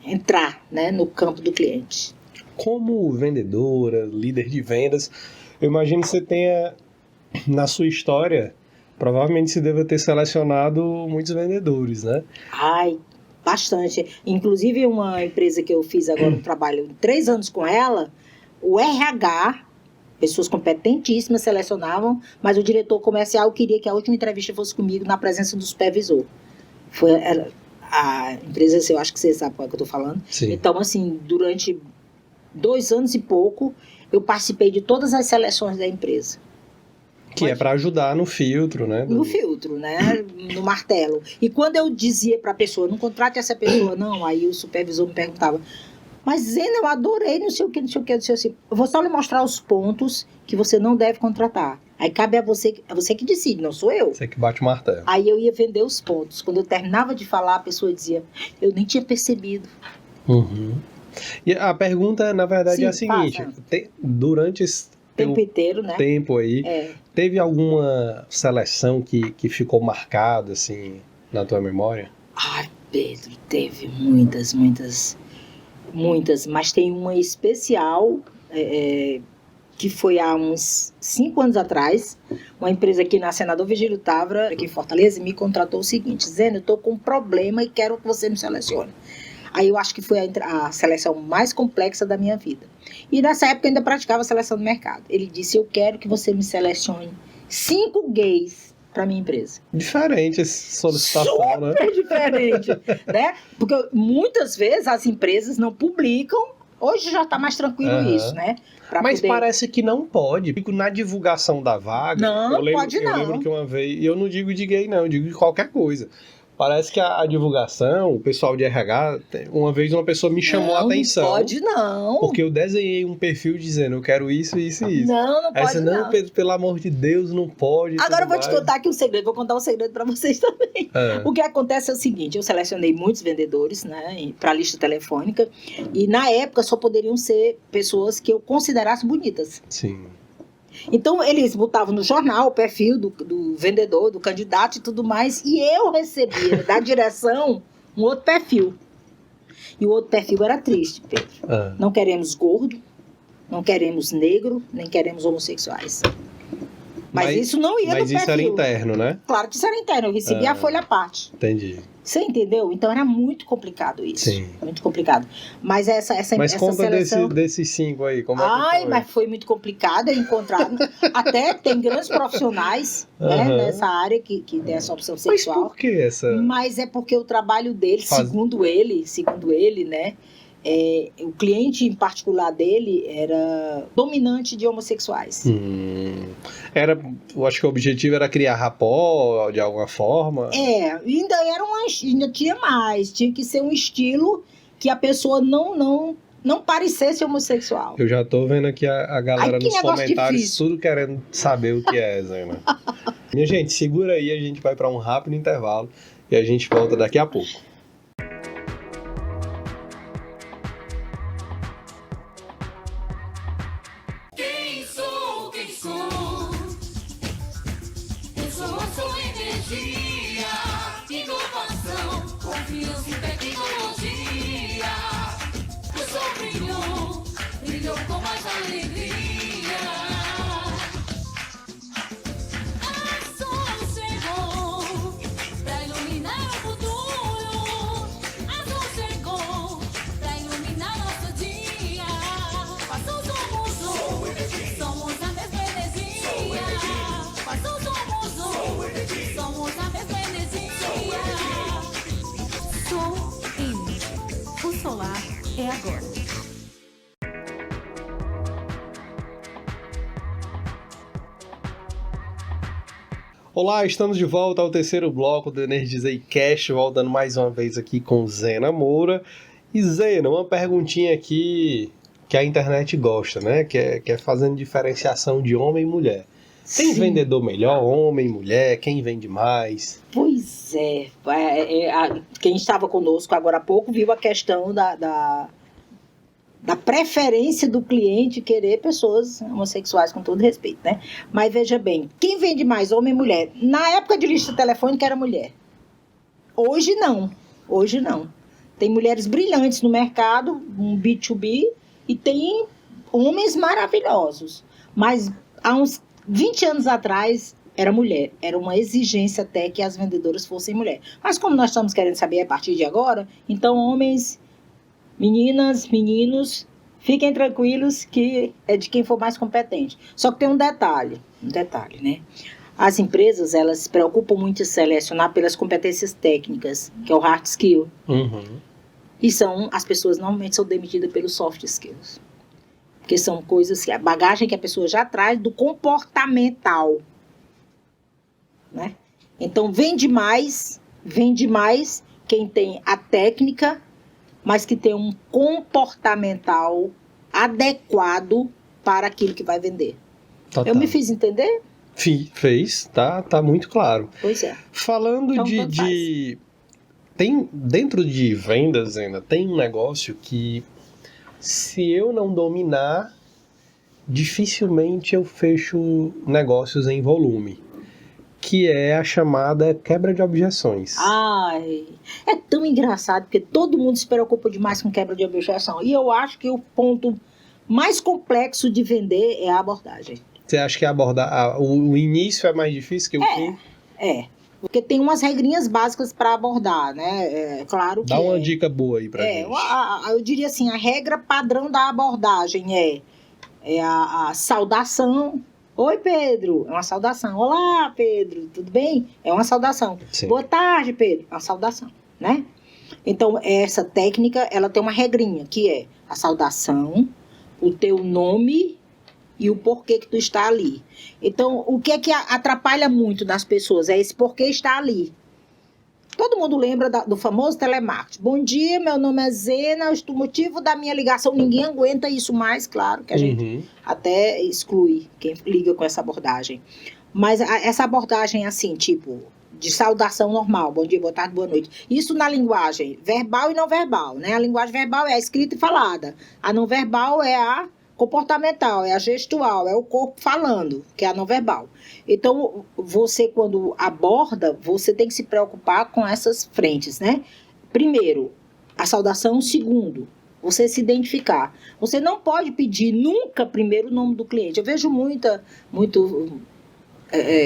entrar, né, no campo do cliente. Como vendedora, líder de vendas, eu imagino que você tenha, na sua história, provavelmente você deva ter selecionado muitos vendedores, né? Ai, bastante. Inclusive, uma empresa que eu fiz agora um trabalho 3 anos com ela, o RH, pessoas competentíssimas selecionavam, mas o diretor comercial queria que a última entrevista fosse comigo na presença do supervisor. A empresa, eu acho que você sabe qual é que eu estou falando. Sim. Então, assim, durante 2 anos e pouco, eu participei de todas as seleções da empresa. Que é para ajudar no filtro, né? No filtro, né? No martelo. E quando eu dizia para a pessoa, não contrate essa pessoa, não, aí o supervisor me perguntava, mas Zena, eu adorei, não sei o que, eu disse assim, eu vou só lhe mostrar os pontos que você não deve contratar. Aí cabe a você que decide, não sou eu. Você que bate o martelo. Aí eu ia vender os pontos. Quando eu terminava de falar, a pessoa dizia, eu nem tinha percebido. Uhum. E a pergunta, na verdade, é a seguinte, durante esse tempo inteiro, né? Tempo aí, teve alguma seleção que ficou marcada, assim, na tua memória? Ai, Pedro, teve muitas, mas tem uma especial, que foi há uns 5 anos atrás, uma empresa aqui na Senador Virgílio Távora, aqui em Fortaleza, me contratou o seguinte, Zena, eu estou com um problema e quero que você me selecione. Aí eu acho que foi a seleção mais complexa da minha vida. E nessa época eu ainda praticava a seleção do mercado. Ele disse, eu quero que você me selecione 5 gays para minha empresa. Diferente essa solicitação, né? Super diferente, né? Porque muitas vezes as empresas não publicam. Hoje já está mais tranquilo isso, né? Mas parece que não pode. Na divulgação da vaga... Não, eu lembro que uma vez... E eu não digo de gay, não. Eu digo de qualquer coisa. Parece que a divulgação, o pessoal de RH, uma vez uma pessoa me chamou a atenção. Não pode não. Porque eu desenhei um perfil dizendo, eu quero isso, isso e isso. Não pode não. Não, Pedro, pelo amor de Deus, não pode. Agora eu vou te contar aqui um segredo, vou contar um segredo para vocês também. O que acontece é o seguinte, eu selecionei muitos vendedores, né, para a lista telefônica, e na época só poderiam ser pessoas que eu considerasse bonitas. Sim. Então, eles botavam no jornal o perfil do vendedor, do candidato e tudo mais, e eu recebia da direção um outro perfil. E o outro perfil era triste, Pedro. Não queremos gordo, não queremos negro, nem queremos homossexuais. Mas isso não ia no perfil. Mas isso era interno, né? Claro que isso era interno, eu recebia a folha à parte. Entendi. Você entendeu? Então era muito complicado isso. Sim. Muito complicado. Mas essa conta seleção... desses 5 aí, como é que foi? Mas foi muito complicado eu encontrar. Até tem grandes profissionais né, nessa área que tem essa opção sexual. Mas por que essa? Mas é porque o trabalho dele, segundo ele, né? O cliente em particular dele era dominante de homossexuais. Eu acho que o objetivo era criar rapport de alguma forma. Ainda tinha mais. Tinha que ser um estilo que a pessoa não parecesse homossexual. Eu já tô vendo aqui a galera nos comentários difícil. Tudo querendo saber o que é, Zena. Minha gente, segura aí, a gente vai para um rápido intervalo e a gente volta daqui a pouco. Com mais alegria. A agora. Olá, estamos de volta ao terceiro bloco do Energizei Cast, voltando mais uma vez aqui com Zena Moura. E Zena, uma perguntinha aqui que a internet gosta, né? Que é fazendo diferenciação de homem e mulher. Tem Sim. vendedor melhor, homem, mulher? Quem vende mais? Pois é. Quem estava conosco agora há pouco viu a questão da preferência do cliente querer pessoas homossexuais, com todo respeito, né? Mas veja bem, quem vende mais, homem e mulher? Na época de lista telefônica era mulher. Hoje não. Tem mulheres brilhantes no mercado, um B2B, e tem homens maravilhosos. Mas há uns 20 anos atrás era mulher. Era uma exigência até que as vendedoras fossem mulher. Mas como nós estamos querendo saber a partir de agora, então homens, meninas, meninos, fiquem tranquilos que é de quem for mais competente. Só que tem um detalhe, né? As empresas, elas se preocupam muito em selecionar pelas competências técnicas, que é o hard skill. E as pessoas normalmente são demitidas pelos soft skills. Porque são coisas, a bagagem que a pessoa já traz do comportamental. Né? Então, vende mais quem tem a técnica, mas que tem um comportamental adequado para aquilo que vai vender. Total. Eu me fiz entender? Fez, tá muito claro. Pois é. Falando Então, tem dentro de vendas, ainda tem um negócio que, se eu não dominar, dificilmente eu fecho negócios em volume, que é a chamada quebra de objeções. Ai, é tão engraçado, porque todo mundo se preocupa demais com quebra de objeção. E eu acho que o ponto mais complexo de vender é a abordagem. Você acha que o início é mais difícil que o fim? Porque tem umas regrinhas básicas para abordar, né? Claro que Dá uma dica boa aí pra gente. Eu diria assim, a regra padrão da abordagem é a saudação. Oi, Pedro. É uma saudação. Olá, Pedro. Tudo bem? É uma saudação. Sim. Boa tarde, Pedro. É uma saudação, né? Então, essa técnica, ela tem uma regrinha, que é a saudação, o teu nome e o porquê que tu está ali. Então, o que é que atrapalha muito nas pessoas? É esse porquê está ali. Todo mundo lembra do famoso telemarketing. Bom dia, meu nome é Zena, o motivo da minha ligação, ninguém aguenta isso mais, claro, que a gente até exclui quem liga com essa abordagem. Mas essa abordagem, assim, tipo, de saudação normal, bom dia, boa tarde, boa noite. Isso na linguagem verbal e não verbal, né? A linguagem verbal é a escrita e falada. A não verbal é a comportamental, é a gestual, é o corpo falando, que é a não verbal. Então, você quando aborda, você tem que se preocupar com essas frentes, né? Primeiro, a saudação. Segundo, você se identificar. Você não pode pedir nunca primeiro o nome do cliente. Eu vejo muito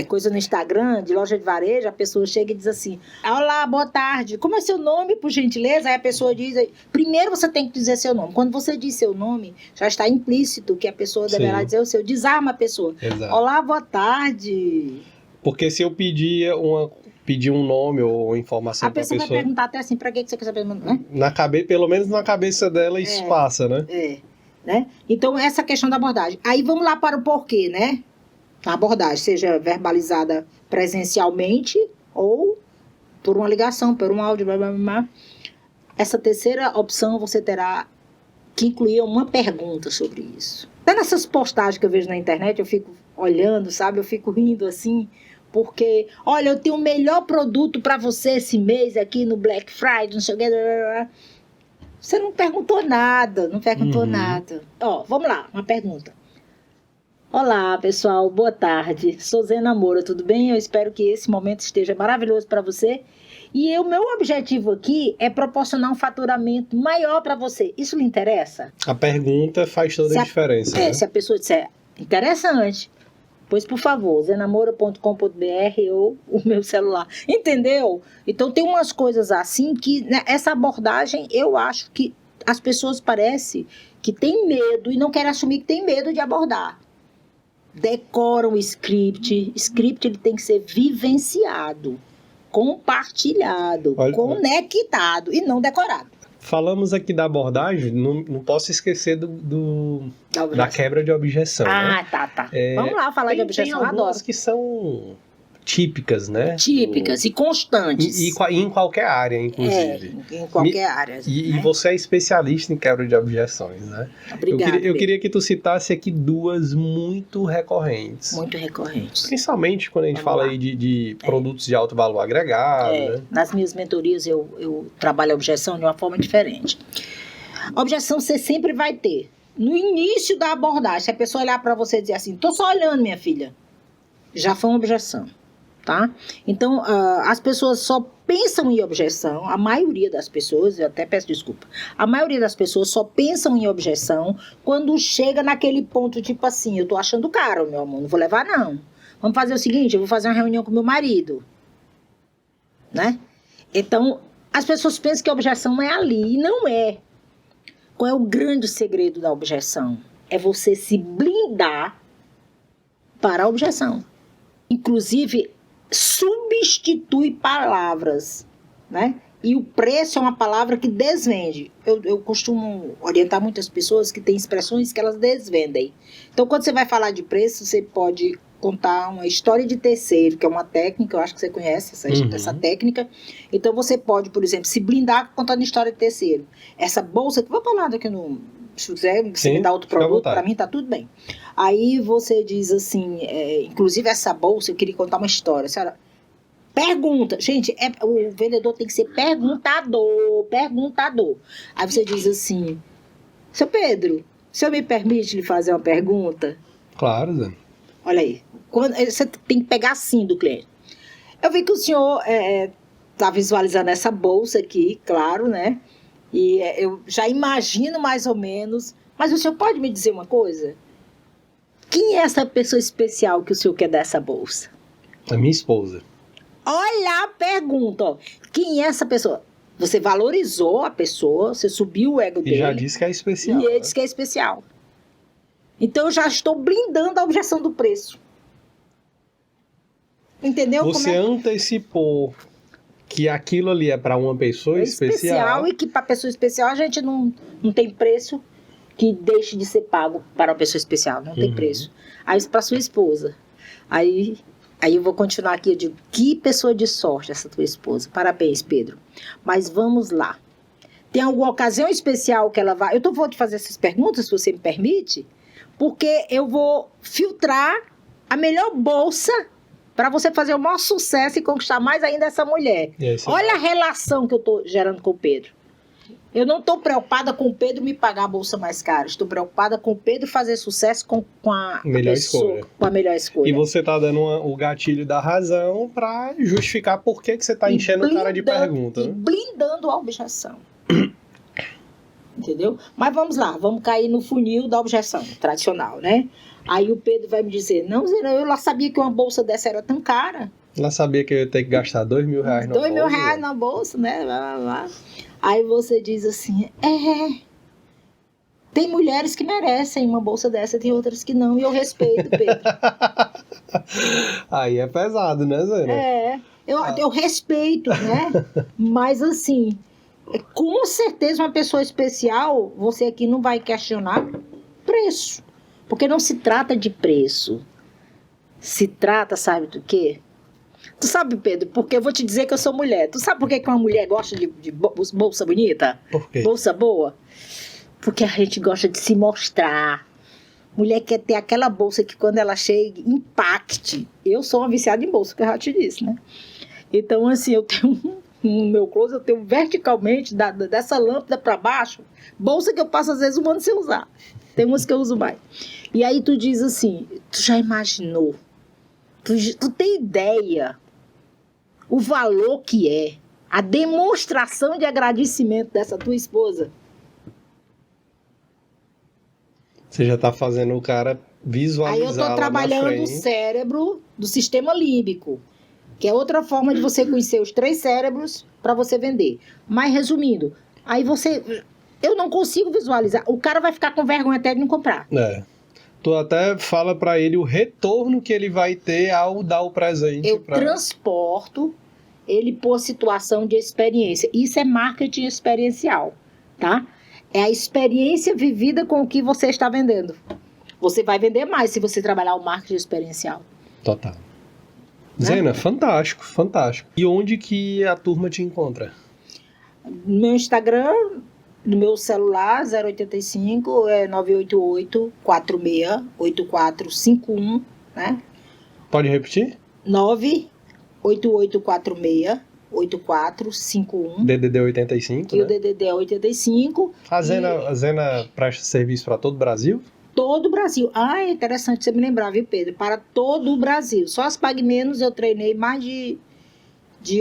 coisa no Instagram, de loja de varejo, a pessoa chega e diz assim, olá, boa tarde, como é seu nome, por gentileza? Aí a pessoa diz, primeiro você tem que dizer seu nome. Quando você diz seu nome, já está implícito que a pessoa deverá dizer o seu. Desarma a pessoa. Exato. Olá, boa tarde. Porque se eu pedir um nome ou uma informação para a pessoa... vai perguntar até assim, para que você quer saber, né? Pelo menos na cabeça dela isso passa, né? Né? Então, essa questão da abordagem. Aí vamos lá para o porquê, né? A abordagem, seja verbalizada presencialmente ou por uma ligação, por um áudio, blá, blá, blá. Essa terceira opção você terá que incluir uma pergunta sobre isso. Até nessas postagens que eu vejo na internet, eu fico olhando, sabe? Eu fico rindo assim, porque, olha, eu tenho o melhor produto para você esse mês aqui no Black Friday, não sei o que. Blá, blá, blá. Você não perguntou nada, nada. Vamos lá, uma pergunta. Olá, pessoal, boa tarde. Sou Zena Moura, tudo bem? Eu espero que esse momento esteja maravilhoso para você. E o meu objetivo aqui é proporcionar um faturamento maior para você. Isso lhe interessa? A pergunta faz toda a diferença. Né? Se a pessoa disser, interessante, pois, por favor, zenamoura.com.br ou o meu celular. Entendeu? Então, tem umas coisas assim que, né, essa abordagem, eu acho que as pessoas parecem que têm medo e não querem assumir que têm medo de abordar. Decoram o script. Script ele tem que ser vivenciado, compartilhado, conectado e não decorado. Falamos aqui da abordagem, não posso esquecer da quebra de objeção. Né? Tá. Vamos lá falar de objeção, tem eu adoro. algumas que são típicas, né? Típicas e constantes. E em qualquer área, inclusive. Em qualquer área. E você é especialista em quebra de objeções, né? Obrigada. Eu queria que tu citasse aqui duas muito recorrentes. Muito recorrentes. Principalmente quando a gente fala aí de produtos de alto valor agregado, né? Nas minhas mentorias eu trabalho a objeção de uma forma diferente. A objeção você sempre vai ter. No início da abordagem, se a pessoa olhar para você e dizer assim, tô só olhando, minha filha, já foi uma objeção. Tá? Então, as pessoas só pensam em objeção, a maioria das pessoas, eu até peço desculpa, a maioria das pessoas só pensam em objeção quando chega naquele ponto, tipo assim, eu tô achando caro, meu amor, não vou levar não. Vamos fazer o seguinte, eu vou fazer uma reunião com meu marido, né? Então, as pessoas pensam que a objeção é ali, e não é. Qual é o grande segredo da objeção? É você se blindar para a objeção. Inclusive, substitui palavras, né? E o preço é uma palavra que desvende. Eu costumo orientar muitas pessoas que têm expressões que elas desvendem. Então, quando você vai falar de preço, você pode contar uma história de terceiro, que é uma técnica, eu acho que você conhece essa técnica. Então, você pode, por exemplo, se blindar contando história de terceiro. Essa bolsa, que vou falar daqui no... Se você me dá outro produto, para mim tá tudo bem. Aí você diz assim, inclusive essa bolsa, eu queria contar uma história. Senhora, pergunta. Gente, o vendedor tem que ser perguntador. Aí você diz assim, seu Pedro, o senhor me permite lhe fazer uma pergunta? Claro, Zé. Olha aí, você tem que pegar assim do cliente. Eu vi que o senhor tá visualizando essa bolsa aqui, claro, né? E eu já imagino mais ou menos. Mas o senhor pode me dizer uma coisa? Quem é essa pessoa especial que o senhor quer dar essa bolsa? A minha esposa. Olha a pergunta. Ó. Quem é essa pessoa? Você valorizou a pessoa, você subiu o ego dele. E já disse que é especial. E ele disse que é especial. Então eu já estou blindando a objeção do preço. Entendeu? Você antecipou que aquilo ali é para uma pessoa especial. E que para pessoa especial a gente não tem preço que deixe de ser pago para uma pessoa especial. Não tem preço. Aí para sua esposa. Aí eu vou continuar aqui. Eu digo, que pessoa de sorte essa tua esposa. Parabéns, Pedro. Mas vamos lá. Tem alguma ocasião especial que ela vai... Eu vou te fazer essas perguntas, se você me permite, porque eu vou filtrar a melhor bolsa para você fazer o maior sucesso e conquistar mais ainda essa mulher. Olha a relação que eu estou gerando com o Pedro. Eu não estou preocupada com o Pedro me pagar a bolsa mais cara. Estou preocupada com o Pedro fazer sucesso com a melhor escolha. Com a melhor escolha. E você está dando o gatilho da razão para justificar por que você está enchendo o cara de pergunta. E blindando a objeção. Entendeu? Mas vamos lá, vamos cair no funil da objeção tradicional, né? Aí o Pedro vai me dizer, não, Zena, eu lá sabia que uma bolsa dessa era tão cara. Ela sabia que eu ia ter que gastar R$2.000 na bolsa. R$2.000 na bolsa, né? Aí você diz assim, tem mulheres que merecem uma bolsa dessa, tem outras que não, e eu respeito, Pedro. Aí é pesado, né, Zena? Eu respeito, né? Mas assim, com certeza uma pessoa especial, você aqui não vai questionar preço. Porque não se trata de preço. Se trata, sabe do quê? Tu sabe, Pedro, porque eu vou te dizer que eu sou mulher. Tu sabe por que uma mulher gosta de bolsa bonita? Por quê? Bolsa boa? Porque a gente gosta de se mostrar. Mulher quer ter aquela bolsa que quando ela chega, impacte. Eu sou uma viciada em bolsa, que eu já te disse, né? Então, assim, eu tenho no meu closet, eu tenho verticalmente, dessa lâmpada para baixo, bolsa que eu passo às vezes um ano sem usar. Tem umas que eu uso mais. E aí tu diz assim, tu já imaginou? Tu tem ideia o valor que é a demonstração de agradecimento dessa tua esposa? Você já tá fazendo o cara visualizar. Aí eu tô trabalhando o cérebro do sistema límbico, que é outra forma de você conhecer os 3 cérebros para você vender. Mas resumindo, aí eu não consigo visualizar. O cara vai ficar com vergonha até de não comprar. Tu até fala para ele o retorno que ele vai ter ao dar o presente. Eu transporto ele por situação de experiência. Isso é marketing experiencial. tá? É a experiência vivida com o que você está vendendo. Você vai vender mais se você trabalhar o marketing experiencial. Total. Né? Zena, fantástico, fantástico. E onde que a turma te encontra? No meu Instagram, no meu celular, 085, 988-46-8451, né? Pode repetir? 988-46-8451. DDD 85, E né? o DDD é 85. A Zena presta serviço para todo o Brasil? Todo o Brasil. Ah, é interessante você me lembrar, viu, Pedro? Para todo o Brasil. Só as Pague Menos eu treinei mais de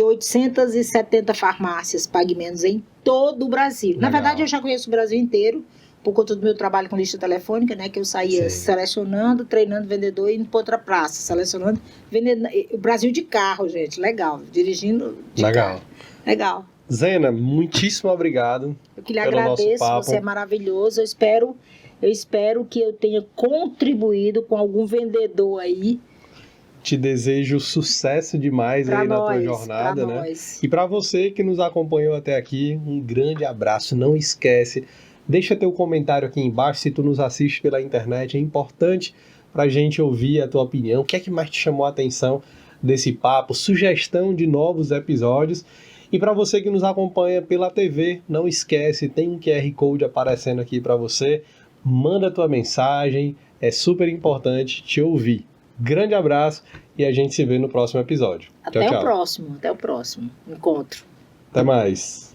870 farmácias Pague Menos em todo o Brasil. Na Legal. verdade, eu já conheço o Brasil inteiro, por conta do meu trabalho com lista telefônica, né? Que eu saía Sim. selecionando, treinando vendedor e indo para outra praça, selecionando, vendendo. O Brasil de carro, gente, legal. Dirigindo de Legal. carro. Legal. Zena, muitíssimo obrigado. Eu que lhe Pelo nosso agradeço, papo. você é maravilhoso. Eu espero que eu tenha contribuído com algum vendedor aí. Te desejo sucesso demais Pra aí na tua nós, jornada, pra né? nós. E para você que nos acompanhou até aqui, um grande abraço. Não esquece, deixa teu comentário aqui embaixo se tu nos assiste pela internet. É importante pra gente ouvir a tua opinião. O que é que mais te chamou a atenção desse papo? Sugestão de novos episódios. E para você que nos acompanha pela TV, não esquece, tem um QR Code aparecendo aqui para você. Manda tua mensagem, é super importante te ouvir. Grande abraço e a gente se vê no próximo episódio. Até Tchau, tchau. o próximo encontro. Até mais.